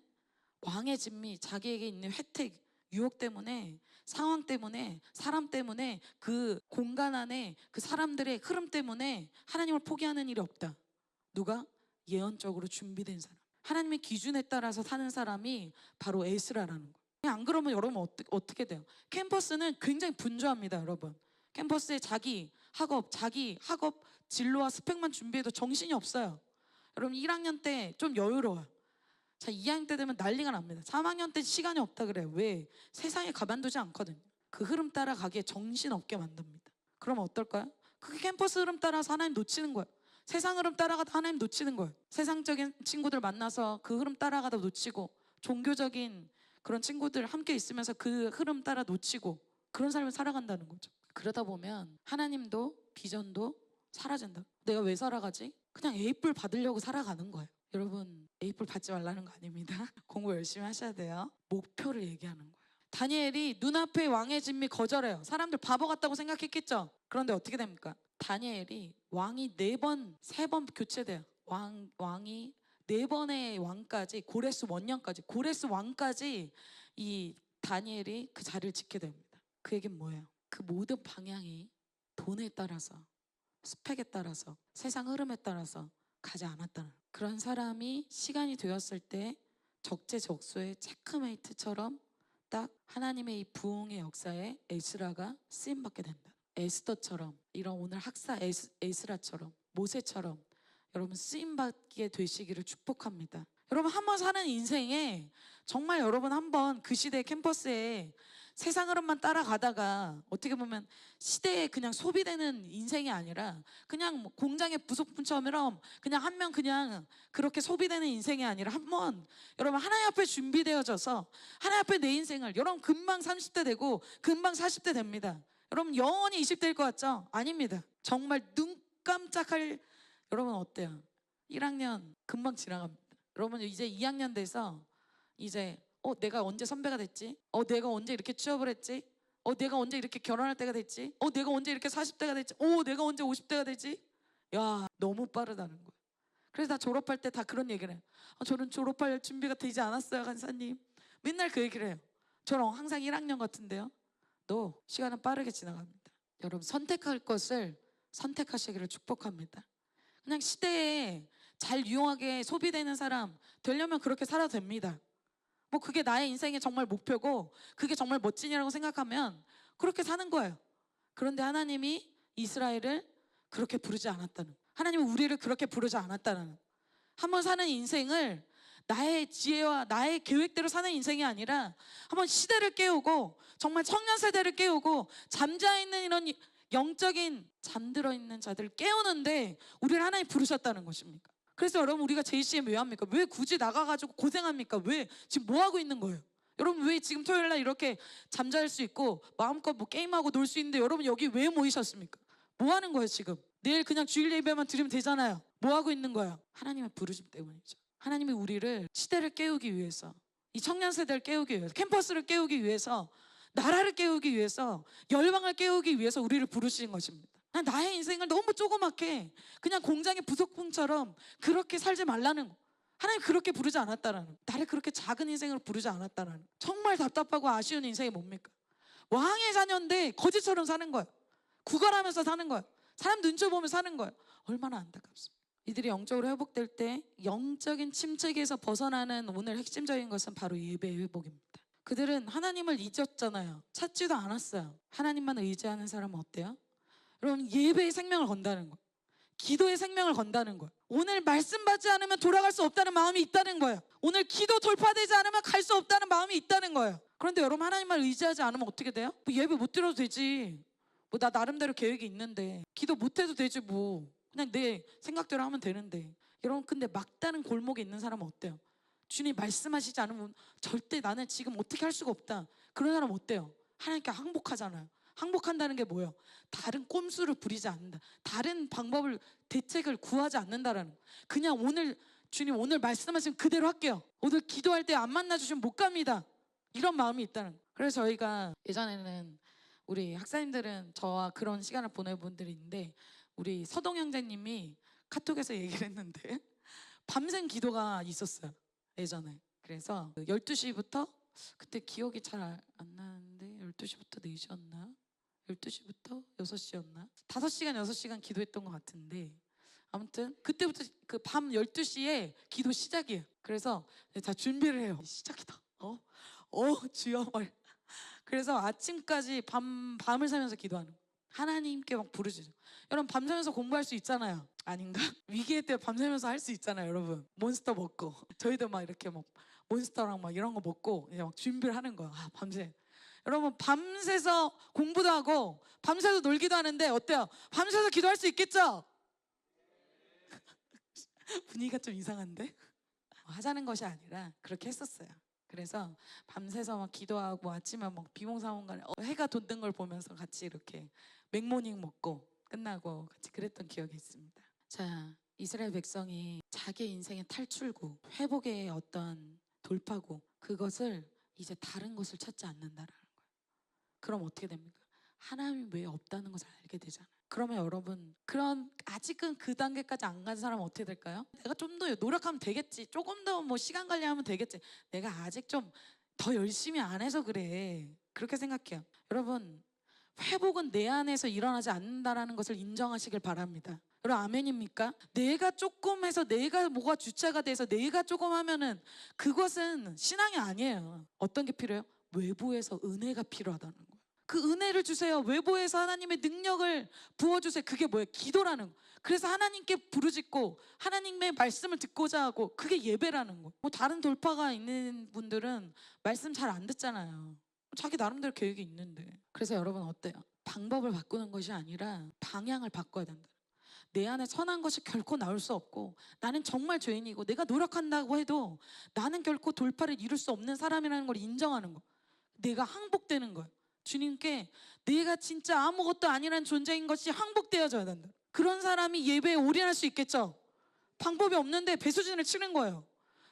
왕의 진미, 자기에게 있는 혜택, 유혹 때문에, 상황 때문에, 사람 때문에, 그 공간 안에 그 사람들의 흐름 때문에 하나님을 포기하는 일이 없다. 누가? 예언적으로 준비된 사람, 하나님의 기준에 따라서 사는 사람이 바로 에스라라는 거예요. 안 그러면 여러분 어떻게 돼요? 캠퍼스는 굉장히 분주합니다, 여러분. 캠퍼스에 자기 학업 진로와 스펙만 준비해도 정신이 없어요. 여러분 1학년 때 좀 여유로워요. 자, 2학년 때 되면 난리가 납니다. 3학년 때 시간이 없다 그래요. 왜? 세상에 가만두지 않거든요. 그 흐름 따라가기에 정신없게 만듭니다. 그럼 어떨까요? 그게 캠퍼스 흐름 따라서 하나님 놓치는 거예요. 세상 흐름 따라가다 하나님 놓치는 거예요. 세상적인 친구들 만나서 그 흐름 따라가다 놓치고, 종교적인 그런 친구들 함께 있으면서 그 흐름 따라 놓치고, 그런 삶을 살아간다는 거죠. 그러다 보면 하나님도 비전도 사라진다. 내가 왜 살아가지? 그냥 A뿔 받으려고 살아가는 거예요. 여러분 A뿔 받지 말라는 거 아닙니다. 공부 열심히 하셔야 돼요. 목표를 얘기하는 거예요. 다니엘이 눈앞에 왕의 진미 거절해요. 사람들 바보 같다고 생각했겠죠. 그런데 어떻게 됩니까? 다니엘이 왕이 3번 교체돼요. 왕이 4번의 왕까지, 고레스 원년까지, 고레스 왕까지 이 다니엘이 그 자리를 지키게 됩니다. 그 얘기는 뭐예요? 그 모든 방향이 돈에 따라서, 스펙에 따라서, 세상 흐름에 따라서 가지 않았다는, 그런 사람이 시간이 되었을 때 적재적소의 체크메이트처럼 딱 하나님의 이 부흥의 역사에 에스라가 쓰임받게 된다. 에스더처럼, 이런 오늘 학사 에스라처럼, 모세처럼 여러분 쓰임받게 되시기를 축복합니다. 여러분 한번 사는 인생에 정말 여러분 한번 그 시대 캠퍼스에 세상 흐름만 따라가다가 어떻게 보면 시대에 그냥 소비되는 인생이 아니라 그냥 뭐 공장의 부속품처럼 그냥 한 명 그냥 그렇게 소비되는 인생이 아니라 한번 여러분 하나님 앞에 준비되어져서 하나님 앞에 내 인생을, 여러분 금방 30대 되고 금방 40대 됩니다. 여러분 영원히 20대일 것 같죠? 아닙니다. 정말 눈 깜짝할, 여러분 어때요? 1학년 금방 지나갑니다. 여러분 이제 2학년 돼서 이제 내가 언제 선배가 됐지? 내가 언제 이렇게 취업을 했지? 내가 언제 이렇게 결혼할 때가 됐지? 내가 언제 이렇게 40대가 됐지? 내가 언제 50대가 되지? 야, 너무 빠르다는 거예요. 그래서 다 졸업할 때 다 그런 얘기를 해요. 저는 졸업할 준비가 되지 않았어요, 간사님. 맨날 그 얘기를 해요. 저는 항상 1학년 같은데요. 시간은 빠르게 지나갑니다. 여러분 선택할 것을 선택하시기를 축복합니다. 그냥 시대에 잘 유용하게 소비되는 사람 되려면 그렇게 살아도 됩니다. 뭐 그게 나의 인생의 정말 목표고 그게 정말 멋진이라고 생각하면 그렇게 사는 거예요. 그런데 하나님이 이스라엘을 그렇게 부르지 않았다는, 하나님은 우리를 그렇게 부르지 않았다는, 한번 사는 인생을 나의 지혜와 나의 계획대로 사는 인생이 아니라 한번 시대를 깨우고 정말 청년 세대를 깨우고 잠자있는 이런 영적인 잠들어 있는 자들을 깨우는데 우리를 하나님 부르셨다는 것입니까? 그래서 여러분 우리가 JCM 왜 합니까? 왜 굳이 나가가지고 고생합니까? 왜 지금 뭐 하고 있는 거예요? 여러분 왜 지금 토요일날 이렇게 잠잘 수 있고 마음껏 뭐 게임하고 놀 수 있는데 여러분 여기 왜 모이셨습니까? 뭐 하는 거예요 지금? 내일 그냥 주일 예배만 드리면 되잖아요. 뭐 하고 있는 거예요? 하나님의 부르심 때문이죠. 하나님이 우리를 시대를 깨우기 위해서, 이 청년 세대를 깨우기 위해서, 캠퍼스를 깨우기 위해서, 나라를 깨우기 위해서, 열방을 깨우기 위해서 우리를 부르신 것입니다. 나의 인생을 너무 조그맣게 그냥 공장의 부속품처럼 그렇게 살지 말라는 거. 하나님 그렇게 부르지 않았다라는 거. 나를 그렇게 작은 인생으로 부르지 않았다라는 거. 정말 답답하고 아쉬운 인생이 뭡니까? 왕의 자녀인데 거지처럼 사는 거예요. 구걸하면서 사는 거예요. 사람 눈치 보면서 사는 거예요. 얼마나 안타깝습니까? 이들이 영적으로 회복될 때 영적인 침체기에서 벗어나는 오늘 핵심적인 것은 바로 예배의 회복입니다. 그들은 하나님을 잊었잖아요. 찾지도 않았어요. 하나님만 의지하는 사람은 어때요? 여러분 예배의 생명을 건다는 거, 기도의 생명을 건다는 거예요. 오늘 말씀 받지 않으면 돌아갈 수 없다는 마음이 있다는 거예요. 오늘 기도 돌파되지 않으면 갈 수 없다는 마음이 있다는 거예요. 그런데 여러분 하나님만 의지하지 않으면 어떻게 돼요? 뭐 예배 못 드려도 되지, 뭐 나 나름대로 계획이 있는데, 기도 못 해도 되지, 뭐 그냥 내 생각대로 하면 되는데. 여러분 근데 막다른 골목에 있는 사람은 어때요? 주님 말씀하시지 않으면 절대 나는 지금 어떻게 할 수가 없다, 그런 사람 어때요? 하나님께 항복하잖아요. 항복한다는 게 뭐예요? 다른 꼼수를 부리지 않는다, 다른 방법을, 대책을 구하지 않는다라는, 그냥 오늘 주님 오늘 말씀하신 그대로 할게요. 오늘 기도할 때 안 만나주시면 못 갑니다. 이런 마음이 있다는 거예요. 그래서 저희가 예전에는 우리 학사님들은 저와 그런 시간을 보낼 분들이 있는데 우리 서동 형제님이 카톡에서 얘기를 했는데 밤샘 기도가 있었어요 예전에. 그래서 12시부터 그때 기억이 잘 안 나는데 12시부터 4시였나? 12시부터 6시였나? 5시간 6시간 기도했던 것 같은데 아무튼 그때부터 그 밤 12시에 기도 시작이에요. 그래서 다 준비를 해요. 시작이다. 주여 말. 그래서 아침까지 밤을 새면서 기도하는 거예요. 하나님께 막 부르짖어. 여러분 밤새면서 공부할 수 있잖아요. 아닌가? 위기의 때 밤새면서 할 수 있잖아요, 여러분. 몬스터 먹고 저희도 막 이렇게 막 몬스터랑 막 이런 거 먹고 이제 막 준비를 하는 거야. 밤새. 여러분 밤새서 공부도 하고 밤새서 놀기도 하는데 어때요? 밤새서 기도할 수 있겠죠? 분위기가 좀 이상한데? 하자는 것이 아니라 그렇게 했었어요. 그래서 밤새서 막 기도하고 아침에 막 비몽사몽간에 해가 돋는 걸 보면서 같이 이렇게 맥모닝 먹고 끝나고 같이 그랬던 기억이 있습니다. 자, 이스라엘 백성이 자기 인생의 탈출구, 회복의 어떤 돌파구, 그것을 이제 다른 것을 찾지 않는다라는 거예요. 그럼 어떻게 됩니까? 하나님이 왜 없다는 것을 알게 되잖아요. 그러면 여러분 그런 아직은 그 단계까지 안 간 사람은 어떻게 될까요? 내가 좀 더 노력하면 되겠지, 조금 더 뭐 시간 관리하면 되겠지, 내가 아직 좀 더 열심히 안 해서 그래, 그렇게 생각해요. 여러분 회복은 내 안에서 일어나지 않는다라는 것을 인정하시길 바랍니다. 여러분 아멘입니까? 내가 조금 해서 내가 뭐가 주체가 돼서 내가 조금 하면은 그것은 신앙이 아니에요. 어떤 게 필요해요? 외부에서 은혜가 필요하다는 거예요. 그 은혜를 주세요. 외부에서 하나님의 능력을 부어주세요. 그게 뭐예요? 기도라는 거. 그래서 하나님께 부르짖고 하나님의 말씀을 듣고자 하고, 그게 예배라는 거. 뭐 다른 돌파가 있는 분들은 말씀 잘 안 듣잖아요. 자기 나름대로 계획이 있는데. 그래서 여러분 어때요? 방법을 바꾸는 것이 아니라 방향을 바꿔야 된다. 내 안에 선한 것이 결코 나올 수 없고, 나는 정말 죄인이고 내가 노력한다고 해도 나는 결코 돌파를 이룰 수 없는 사람이라는 걸 인정하는 거. 내가 항복되는 거예요. 주님께 내가 진짜 아무것도 아니란 존재인 것이 항복되어져야 된다. 그런 사람이 예배에 올인할 수 있겠죠. 방법이 없는데 배수진을 치는 거예요.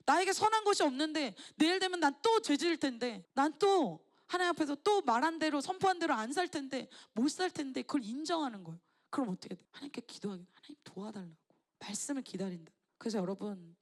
나에게 선한 것이 없는데 내일 되면 난 또 죄질 텐데, 난 또 하나님 앞에서 또 말한 대로 선포한 대로 안 살 텐데, 못 살 텐데, 그걸 인정하는 거예요. 그럼 어떻게 돼? 하나님께 기도하기, 하나님 도와달라고, 말씀을 기다린다. 그래서 여러분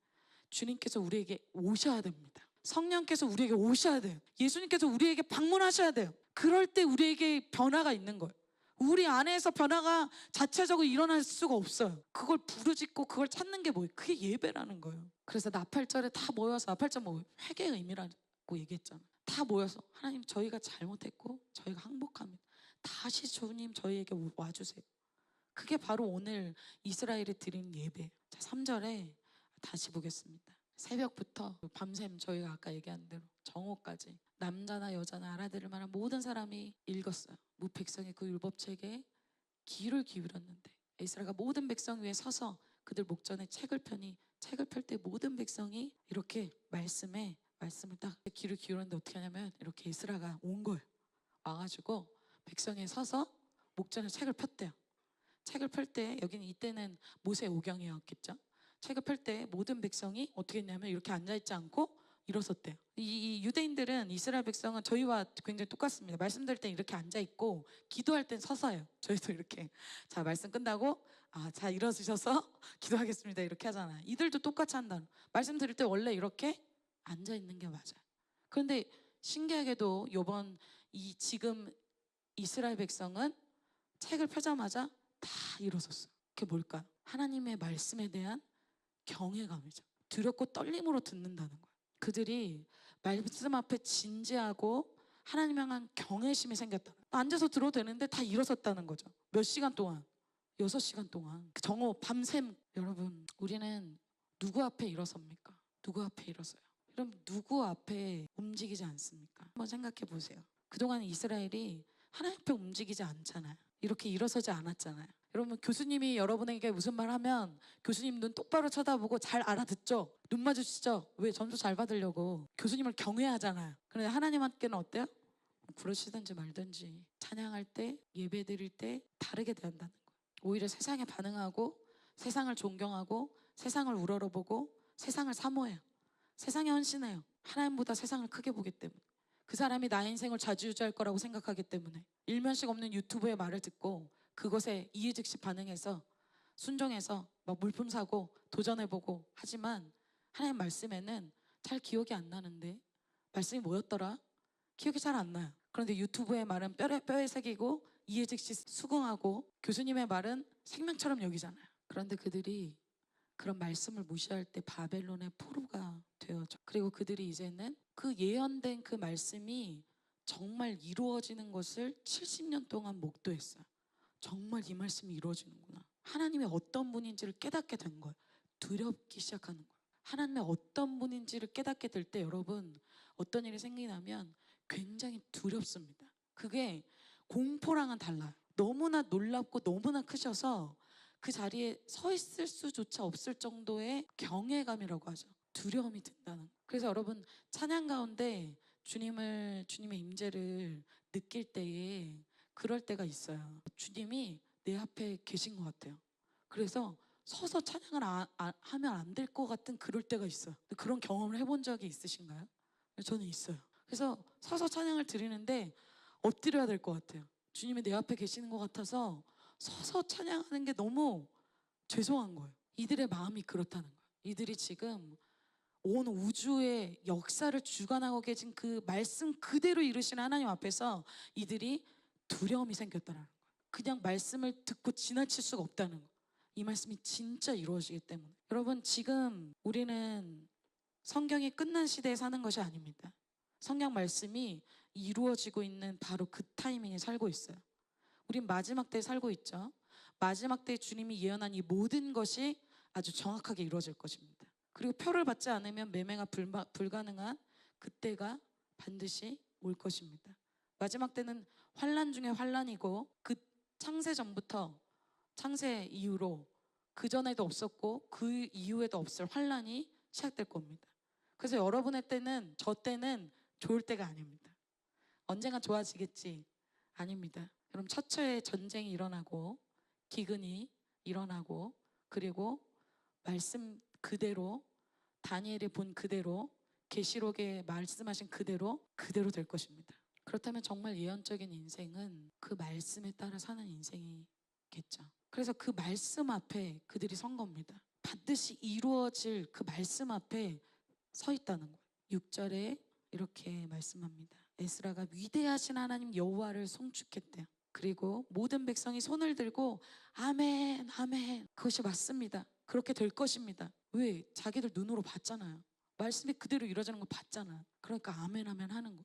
주님께서 우리에게 오셔야 됩니다. 성령께서 우리에게 오셔야 돼요. 예수님께서 우리에게 방문하셔야 돼요. 그럴 때 우리에게 변화가 있는 거예요. 우리 안에서 변화가 자체적으로 일어날 수가 없어요. 그걸 부르짖고 그걸 찾는 게 뭐예요? 그게 예배라는 거예요. 그래서 나팔절에 다 모여서, 나팔절 뭐 회개의 의미라고 얘기했잖아요. 다 모여서 하나님 저희가 잘못했고 저희가 항복합니다. 다시 주님 저희에게 와주세요. 그게 바로 오늘 이스라엘이 드린 예배. 자, 3절에 다시 보겠습니다. 새벽부터 밤샘 저희가 아까 얘기한 대로 정오까지 남자나 여자나 알아들을 만한 모든 사람이 읽었어요. 백성의 그 율법책에 귀를 기울였는데 이스라엘과 모든 백성 위에 서서 그들 목전에 책을 펴니, 책을 펼 때 모든 백성이 이렇게 말씀을 딱 귀를 기울였는데 어떻게 하냐면 이렇게 이스라엘가 온 거예요. 와가지고 백성에 서서 목전에 책을 폈대요. 책을 펼 때, 여기는 이때는 모세 오경이었겠죠. 책을 펼 때 모든 백성이 어떻게 했냐면 이렇게 앉아있지 않고 일어섰대요. 이 유대인들은, 이스라엘 백성은 저희와 굉장히 똑같습니다. 말씀 들을 땐 이렇게 앉아있고 기도할 땐 서서요. 저희도 이렇게 자 말씀 끝나고 자 일어서셔서 기도하겠습니다 이렇게 하잖아요. 이들도 똑같이 한다는, 말씀 들을 때 원래 이렇게 앉아있는 게 맞아요. 그런데 신기하게도 요번 지금 이스라엘 백성은 책을 펴자마자 다 일어섰어요. 그게 뭘까요? 하나님의 말씀에 대한 경외감이죠. 두렵고 떨림으로 듣는다는 거예요. 그들이 말씀 앞에 진지하고 하나님 향한 경외심이 생겼다. 앉아서 들어도 되는데 다 일어섰다는 거죠. 몇 시간 동안? 6시간 동안. 정오 밤샘. 여러분 우리는 누구 앞에 일어섭니까? 누구 앞에 일어서요? 여러분 누구 앞에 움직이지 않습니까? 한번 생각해 보세요. 그동안 이스라엘이 하나님 앞에 움직이지 않잖아요. 이렇게 일어서지 않았잖아요. 여러분 교수님이 여러분에게 무슨 말 하면 교수님 눈 똑바로 쳐다보고 잘 알아듣죠? 눈 마주치죠? 왜? 점수 잘 받으려고. 교수님을 경외하잖아요. 그런데 하나님께는 어때요? 그러시든지 말든지 찬양할 때, 예배 드릴 때 다르게 대한다는 거예요. 오히려 세상에 반응하고 세상을 존경하고 세상을 우러러보고 세상을 사모해요. 세상에 헌신해요. 하나님보다 세상을 크게 보기 때문에. 그 사람이 나의 인생을 좌지우지할 거라고 생각하기 때문에. 일면식 없는 유튜브의 말을 듣고 그것에 이해즉시 반응해서 순종해서 막 물품 사고 도전해보고 하지만 하나님 말씀에는 잘 기억이 안 나는데 말씀이 뭐였더라? 기억이 잘 안 나요. 그런데 유튜브의 말은 뼈에 새기고 이해즉시 수긍하고 교수님의 말은 생명처럼 여기잖아요. 그런데 그들이 그런 말씀을 무시할 때 바벨론의 포로가 되어져. 그리고 그들이 이제는 그 예언된 그 말씀이 정말 이루어지는 것을 70년 동안 목도했어요. 정말 이 말씀이 이루어지는구나. 하나님이 어떤 분인지를 깨닫게 된 거예요. 두렵기 시작하는 거예요. 하나님의 어떤 분인지를 깨닫게 될 때 여러분 어떤 일이 생기냐면 굉장히 두렵습니다. 그게 공포랑은 달라요. 너무나 놀랍고 너무나 크셔서 그 자리에 서 있을 수조차 없을 정도의 경외감이라고 하죠. 두려움이 든다는. 그래서 여러분 찬양 가운데 주님의 임재를 느낄 때에 그럴 때가 있어요. 주님이 내 앞에 계신 것 같아요. 그래서 서서 찬양을 하면 안 될 것 같은 그럴 때가 있어요. 그런 경험을 해본 적이 있으신가요? 저는 있어요. 그래서 서서 찬양을 드리는데 엎드려야 될 것 같아요. 주님이 내 앞에 계시는 것 같아서 서서 찬양하는 게 너무 죄송한 거예요. 이들의 마음이 그렇다는 거예요. 이들이 지금 온 우주의 역사를 주관하고 계신 그 말씀 그대로 이루시는 하나님 앞에서 이들이 두려움이 생겼다는 거예요. 그냥 말씀을 듣고 지나칠 수가 없다는 거예요. 이 말씀이 진짜 이루어지기 때문에. 여러분 지금 우리는 성경이 끝난 시대에 사는 것이 아닙니다. 성경 말씀이 이루어지고 있는 바로 그 타이밍에 살고 있어요. 우린 마지막 때에 살고 있죠. 마지막 때에 주님이 예언한 이 모든 것이 아주 정확하게 이루어질 것입니다. 그리고 표를 받지 않으면 매매가 불가능한 그때가 반드시 올 것입니다. 마지막 때는 환난 중에 환난이고 그 창세 전부터 창세 이후로 그 전에도 없었고 그 이후에도 없을 환난이 시작될 겁니다. 그래서 여러분의 때는 저 때는 좋을 때가 아닙니다. 언젠가 좋아지겠지? 아닙니다. 여러분 처처에 전쟁이 일어나고 기근이 일어나고 그리고 말씀 그대로 다니엘이 본 그대로 계시록에 말씀하신 그대로 될 것입니다. 그렇다면 정말 예언적인 인생은 그 말씀에 따라 사는 인생이겠죠. 그래서 그 말씀 앞에 그들이 선 겁니다. 반드시 이루어질 그 말씀 앞에 서 있다는 거예요. 6절에 이렇게 말씀합니다. 에스라가 위대하신 하나님 여호와를 송축했대요. 그리고 모든 백성이 손을 들고 아멘 아멘 그것이 맞습니다. 그렇게 될 것입니다. 왜? 자기들 눈으로 봤잖아요. 말씀이 그대로 이루어지는 거 봤잖아요. 그러니까 아멘 아멘 하는 거.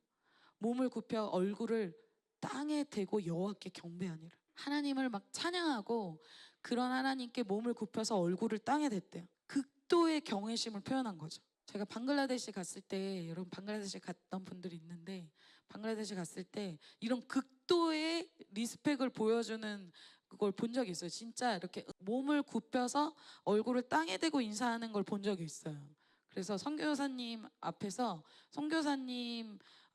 몸을 굽혀 얼굴을 땅에 대고 여호와께 경배하니라. 하나님을 막 찬양하고 그런 하나님께 몸을 굽혀서 얼굴을 땅에 댔대요. 극도의 경외심을 표현한 거죠. 제가 방글라데시 갔을 때 여러분 방글라데시 갔던 분들이 있는데 방글라데시 갔을 때 이런 극도의 리스펙을 보여주는 그걸 본 적이 있어요. 진짜 이렇게 몸을 굽혀서 얼굴을 땅에 대고 인사하는 걸 본 적이 있어요. 그래서 선교사님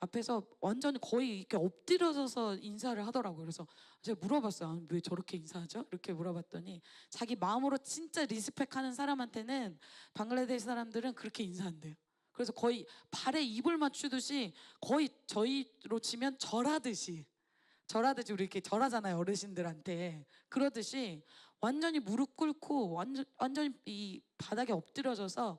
앞에서 완전히 거의 이렇게 엎드려져서 인사를 하더라고요. 그래서 제가 물어봤어요. 아니, 왜 저렇게 인사하죠? 이렇게 물어봤더니 자기 마음으로 진짜 리스펙하는 사람한테는 방글라데시 사람들은 그렇게 인사한대요. 그래서 거의 발에 입을 맞추듯이 거의 저희로 치면 절하듯이 우리 이렇게 절하잖아요 어르신들한테. 그러듯이 완전히 무릎 꿇고 완전히 이 바닥에 엎드려져서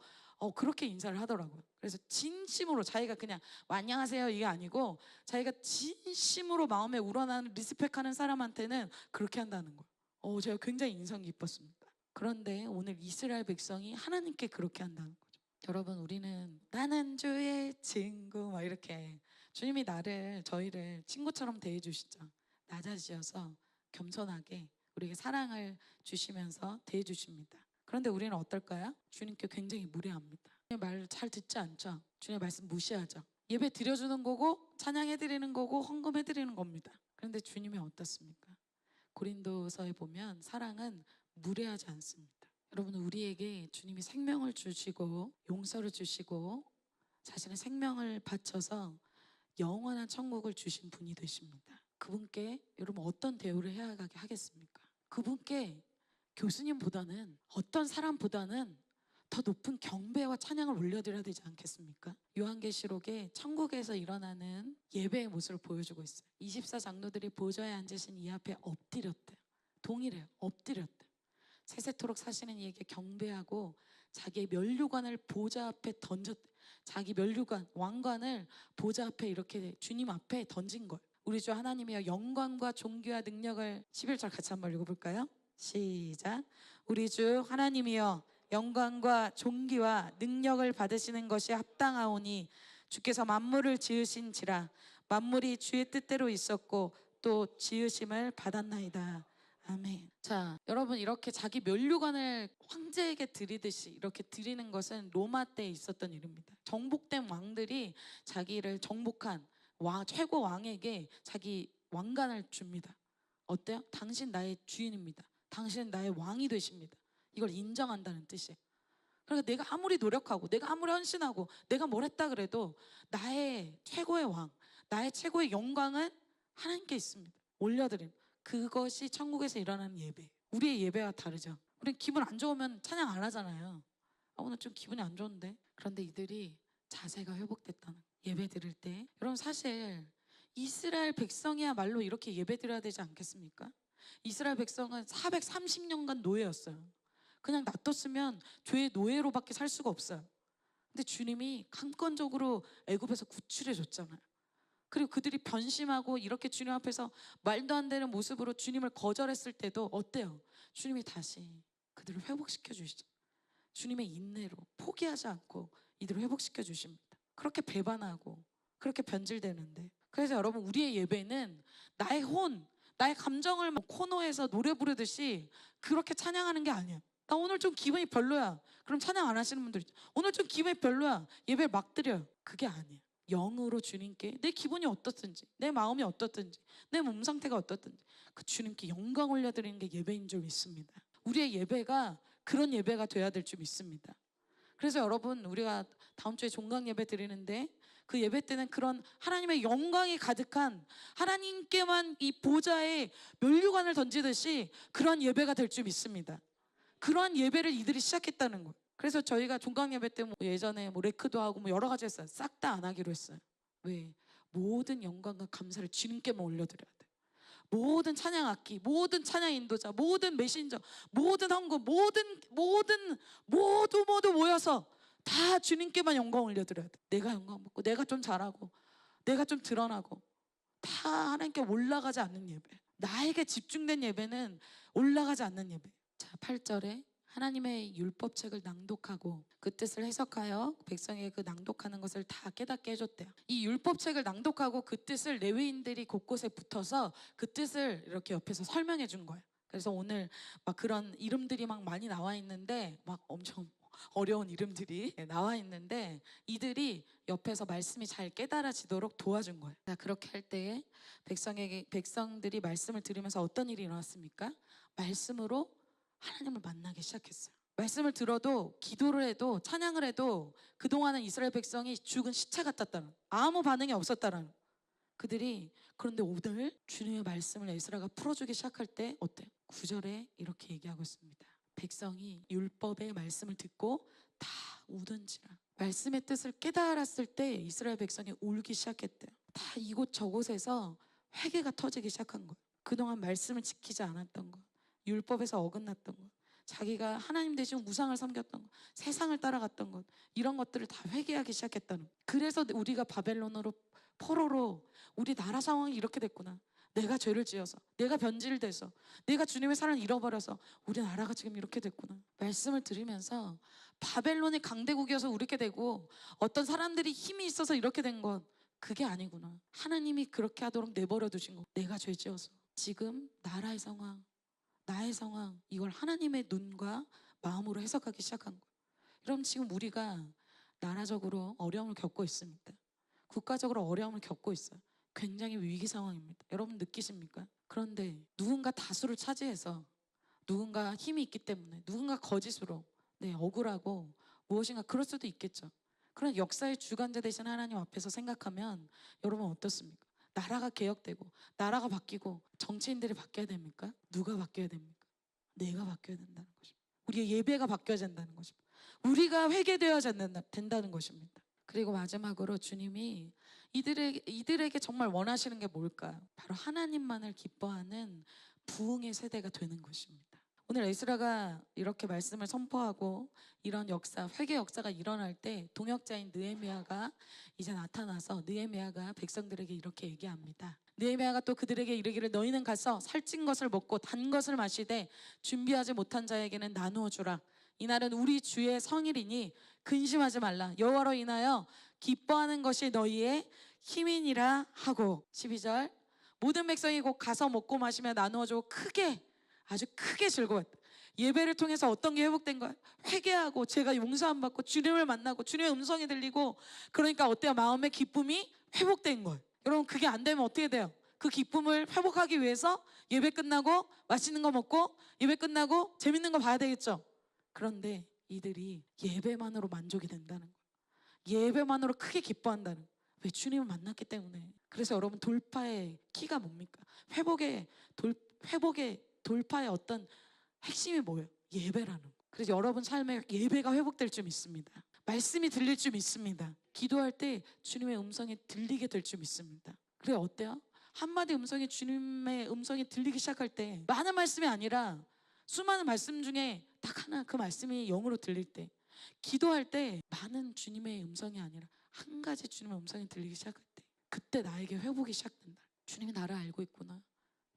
그렇게 인사를 하더라고요. 그래서 진심으로 자기가 그냥 안녕하세요 이게 아니고 자기가 진심으로 마음에 우러나는 리스펙하는 사람한테는 그렇게 한다는 거예요. 제가 굉장히 인상 깊었습니다. 그런데 오늘 이스라엘 백성이 하나님께 그렇게 한다는 거죠. 여러분 우리는 나는 주의 친구 막 이렇게 주님이 저희를 친구처럼 대해주시죠. 낮아지셔서 겸손하게 우리에게 사랑을 주시면서 대해주십니다. 그런데 우리는 어떨까요? 주님께 굉장히 무례합니다. 주님 말 잘 듣지 않죠. 주님의 말씀 무시하죠. 예배 드려주는 거고 찬양해드리는 거고 헌금해드리는 겁니다. 그런데 주님이 어떻습니까? 고린도서에 보면 사랑은 무례하지 않습니다. 여러분 우리에게 주님이 생명을 주시고 용서를 주시고 자신의 생명을 바쳐서 영원한 천국을 주신 분이 되십니다. 그분께 여러분 어떤 대우를 해야 하겠습니까? 그분께 교수님보다는 어떤 사람보다는 더 높은 경배와 찬양을 올려드려야 되지 않겠습니까? 요한계시록에 천국에서 일어나는 예배의 모습을 보여주고 있어요. 24장로들이 보좌에 앉으신 이 앞에 엎드렸대요. 동일해요. 엎드렸대요. 세세토록 사시는 이에게 경배하고 자기의 면류관을 보좌 앞에 던졌대. 자기 면류관, 왕관을 보좌 앞에 이렇게 주님 앞에 던진 거예요. 우리 주 하나님이여 영광과 존귀와 능력을 11절 같이 한번 읽어볼까요? 시작. 우리 주 하나님이여 영광과 존귀와 능력을 받으시는 것이 합당하오니 주께서 만물을 지으신지라 만물이 주의 뜻대로 있었고 또 지으심을 받았나이다. 아멘. 자, 여러분 이렇게 자기 면류관을 황제에게 드리듯이 이렇게 드리는 것은 로마 때에 있었던 일입니다. 정복된 왕들이 자기를 정복한 최고 왕에게 자기 왕관을 줍니다. 어때요? 당신 나의 주인입니다. 당신은 나의 왕이 되십니다. 이걸 인정한다는 뜻이에요. 그러니까 내가 아무리 노력하고 내가 아무리 헌신하고 내가 뭘 했다 그래도 나의 최고의 왕, 나의 최고의 영광은 하나님께 있습니다. 올려드림. 그것이 천국에서 일어나는 예배. 우리의 예배와 다르죠. 우리 기분 안 좋으면 찬양 안 하잖아요. 오늘 좀 기분이 안 좋은데. 그런데 이들이 자세가 회복됐다는 예배 드릴 때, 여러분 사실 이스라엘 백성이야말로 이렇게 예배 드려야 되지 않겠습니까? 이스라엘 백성은 430년간 노예였어요. 그냥 놔뒀으면 죄의 노예로밖에 살 수가 없어요. 근데 주님이 강권적으로 애굽에서 구출해 줬잖아요. 그리고 그들이 변심하고 이렇게 주님 앞에서 말도 안 되는 모습으로 주님을 거절했을 때도 어때요? 주님이 다시 그들을 회복시켜 주시죠. 주님의 인내로 포기하지 않고 이들을 회복시켜 주십니다. 그렇게 배반하고 그렇게 변질되는데, 그래서 여러분 우리의 예배는 나의 나의 감정을 코너에서 노래 부르듯이 그렇게 찬양하는 게 아니에요. 나 오늘 좀 기분이 별로야. 그럼 찬양 안 하시는 분들 있죠. 오늘 좀 기분이 별로야. 예배를 막 드려요. 그게 아니에요. 영으로 주님께 내 기분이 어떻든지, 내 마음이 어떻든지, 내 몸 상태가 어떻든지 그 주님께 영광 올려드리는 게 예배인 줄 믿습니다. 우리의 예배가 그런 예배가 돼야 될 줄 믿습니다. 그래서 여러분 우리가 다음 주에 종강 예배 드리는데 그 예배 때는 그런 하나님의 영광이 가득한, 하나님께만 이 보좌에 면류관을 던지듯이 그런 예배가 될 줄 믿습니다. 그러한 예배를 이들이 시작했다는 거예요. 그래서 저희가 종강 예배 때 예전에 레크도 하고 여러 가지 했어요. 싹 다 안 하기로 했어요. 왜? 모든 영광과 감사를 주님께만 올려드려야 돼. 모든 찬양 악기, 모든 찬양 인도자, 모든 메신저, 모든 헌금, 모두 모여서 다 주님께만 영광 올려드려야 돼. 내가 영광 받고 내가 좀 잘하고 내가 좀 드러나고 다 하나님께 올라가지 않는 예배, 나에게 집중된 예배는 올라가지 않는 예배. 자, 8절에 하나님의 율법책을 낭독하고 그 뜻을 해석하여 백성에게 그 낭독하는 것을 다 깨닫게 해줬대요. 이 율법책을 낭독하고 그 뜻을 레위인들이 곳곳에 붙어서 그 뜻을 이렇게 옆에서 설명해 준 거예요. 그래서 오늘 막 그런 이름들이 막 많이 나와 있는데, 막 엄청 어려운 이름들이 나와 있는데 이들이 옆에서 말씀이 잘 깨달아지도록 도와준 거예요. 자, 그렇게 할 때에 백성들이 말씀을 들으면서 어떤 일이 일어났습니까? 말씀으로 하나님을 만나기 시작했어요. 말씀을 들어도 기도를 해도 찬양을 해도 그동안은 이스라엘 백성이 죽은 시체 같았다는, 아무 반응이 없었다는 그들이, 그런데 오늘 주님의 말씀을 에스라가 풀어주기 시작할 때 어때요? 9절에 이렇게 얘기하고 있습니다. 백성이 율법의 말씀을 듣고 다 우던지라. 말씀의 뜻을 깨달았을 때 이스라엘 백성이 울기 시작했대요. 다 이곳 저곳에서 회개가 터지기 시작한 거예요. 그동안 말씀을 지키지 않았던 것, 율법에서 어긋났던 것, 자기가 하나님 대신 우상을 섬겼던 것, 세상을 따라갔던 것, 이런 것들을 다 회개하기 시작했다는 거예요. 그래서 우리가 바벨론으로, 포로로, 우리 나라 상황이 이렇게 됐구나, 내가 죄를 지어서, 내가 변질돼서, 내가 주님의 사랑을 잃어버려서 우리 나라가 지금 이렇게 됐구나. 말씀을 들으면서 바벨론이 강대국이어서 이렇게 되고 어떤 사람들이 힘이 있어서 이렇게 된 건 그게 아니구나. 하나님이 그렇게 하도록 내버려 두신 거, 내가 죄 지어서 지금 나라의 상황, 나의 상황, 이걸 하나님의 눈과 마음으로 해석하기 시작한 거예요. 여러분 지금 우리가 나라적으로 어려움을 겪고 있습니다. 국가적으로 어려움을 겪고 있어요. 굉장히 위기 상황입니다. 여러분 느끼십니까? 그런데 누군가 다수를 차지해서, 누군가 힘이 있기 때문에, 누군가 거짓으로 억울하고 무엇인가 그럴 수도 있겠죠. 그런 역사의 주관자 되신 하나님 앞에서 생각하면 여러분 어떻습니까? 나라가 개혁되고 나라가 바뀌고 정치인들이 바뀌어야 됩니까? 누가 바뀌어야 됩니까? 내가 바뀌어야 된다는 것입니다. 우리의 예배가 바뀌어야 된다는 것입니다. 우리가 회개되어야 된다는 것입니다. 그리고 마지막으로 주님이 이들에게 정말 원하시는 게 뭘까요? 바로 하나님만을 기뻐하는 부흥의 세대가 되는 것입니다. 오늘 에스라가 이렇게 말씀을 선포하고 이런 역사, 회개 역사가 일어날 때 동역자인 느헤미야가 이제 나타나서 느헤미야가 백성들에게 이렇게 얘기합니다. 느헤미야가 또 그들에게 이르기를 너희는 가서 살찐 것을 먹고 단 것을 마시되 준비하지 못한 자에게는 나누어 주라. 이날은 우리 주의 성일이니 근심하지 말라. 여호와로 인하여 기뻐하는 것이 너희의 힘이니라 하고 12절 모든 백성이 곧 가서 먹고 마시며 나누어 주고 크게 아주 크게 즐거웠다. 예배를 통해서 어떤 게 회복된 거야? 회개하고 제가 용서함 받고 주님을 만나고 주님의 음성이 들리고 그러니까 어때요? 마음의 기쁨이 회복된 거예요. 여러분 그게 안 되면 어떻게 돼요? 그 기쁨을 회복하기 위해서 예배 끝나고 맛있는 거 먹고 예배 끝나고 재밌는 거 봐야 되겠죠? 그런데 이들이 예배만으로 만족이 된다는 거예요. 예배만으로 크게 기뻐한다는 거예요. 왜? 주님을 만났기 때문에. 그래서 여러분 돌파의 키가 뭡니까? 회복의 돌파의 어떤 핵심이 뭐예요? 예배라는 거. 그래서 여러분 삶에 예배가 회복될 줄 믿습니다. 말씀이 들릴 줄 믿습니다. 기도할 때 주님의 음성이 들리게 될 줄 믿습니다. 그래 어때요? 한마디 음성이 주님의 음성이 들리기 시작할 때 많은 말씀이 아니라 수많은 말씀 중에 딱 하나 그 말씀이 영으로 들릴 때 기도할 때 많은 주님의 음성이 아니라 한 가지 주님의 음성이 들리기 시작할 때 그때 나에게 회복이 시작된다. 주님이 나를 알고 있구나.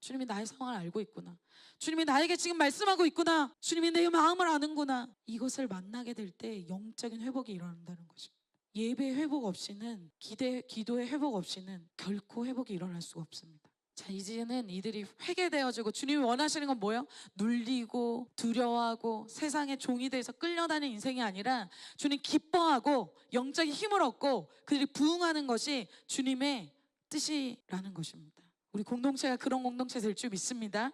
주님이 나의 상황을 알고 있구나. 주님이 나에게 지금 말씀하고 있구나. 주님이 내 마음을 아는구나. 이것을 만나게 될 때 영적인 회복이 일어난다는 것입니다. 예배 회복 없이는 기도의 회복 없이는 결코 회복이 일어날 수가 없습니다. 자 이제는 이들이 회개되어지고 주님이 원하시는 건 뭐예요? 눌리고 두려워하고 세상의 종이 돼서 끌려다니는 인생이 아니라 주님 기뻐하고 영적인 힘을 얻고 그들이 부흥하는 것이 주님의 뜻이라는 것입니다. 우리 공동체가 그런 공동체 될 줄 믿습니다.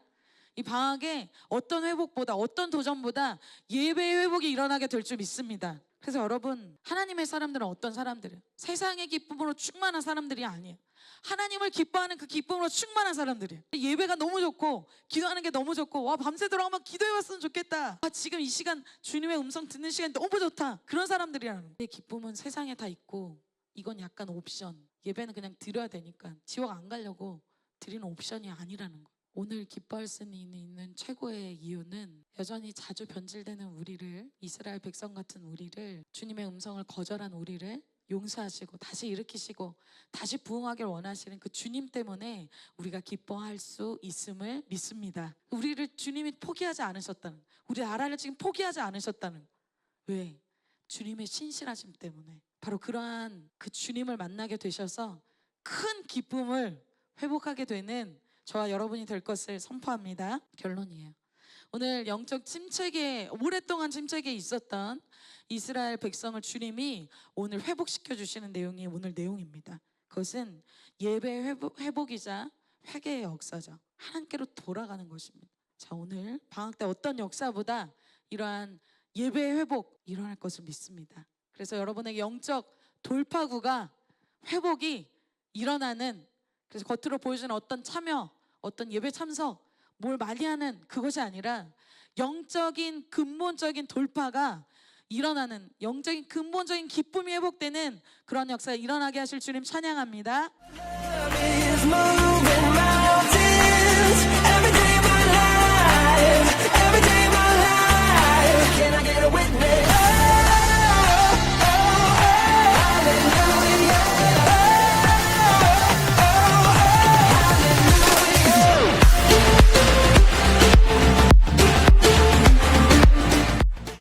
이 방학에 어떤 회복보다 어떤 도전보다 예배의 회복이 일어나게 될 줄 믿습니다. 그래서 여러분 하나님의 사람들은 어떤 사람들이에요? 세상의 기쁨으로 충만한 사람들이 아니에요. 하나님을 기뻐하는 그 기쁨으로 충만한 사람들이에요. 예배가 너무 좋고 기도하는 게 너무 좋고 와 밤새도록 한번 기도해봤으면 좋겠다. 지금 이 시간 주님의 음성 듣는 시간 너무 좋다. 그런 사람들이라는 거예요. 기쁨은 세상에 다 있고 이건 약간 옵션. 예배는 그냥 드려야 되니까 지옥 안 가려고 드리는 옵션이 아니라는 거예요. 오늘 기뻐할 수 있는 최고의 이유는 여전히 자주 변질되는 우리를 이스라엘 백성 같은 우리를 주님의 음성을 거절한 우리를 용서하시고 다시 일으키시고 다시 부흥하길 원하시는 그 주님 때문에 우리가 기뻐할 수 있음을 믿습니다. 우리를 주님이 포기하지 않으셨다는 우리 나라를 지금 포기하지 않으셨다는 왜? 주님의 신실하심 때문에 바로 그러한 그 주님을 만나게 되셔서 큰 기쁨을 회복하게 되는 저와 여러분이 될 것을 선포합니다. 결론이에요. 오늘 영적 침체기에 오랫동안 침체기에 있었던 이스라엘 백성을 주님이 오늘 회복시켜 주시는 내용이 오늘 내용입니다. 그것은 예배의 회복이자 회개의 역사죠. 하나님께로 돌아가는 것입니다. 자 오늘 방학 때 어떤 역사보다 이러한 예배의 회복 일어날 것을 믿습니다. 그래서 여러분에게 영적 돌파구가 회복이 일어나는 그래서 겉으로 보여주는 어떤 참여, 어떤 예배 참석, 뭘 많이 하는 그것이 아니라 영적인 근본적인 돌파가 일어나는 영적인 근본적인 기쁨이 회복되는 그런 역사가 일어나게 하실 주님 찬양합니다.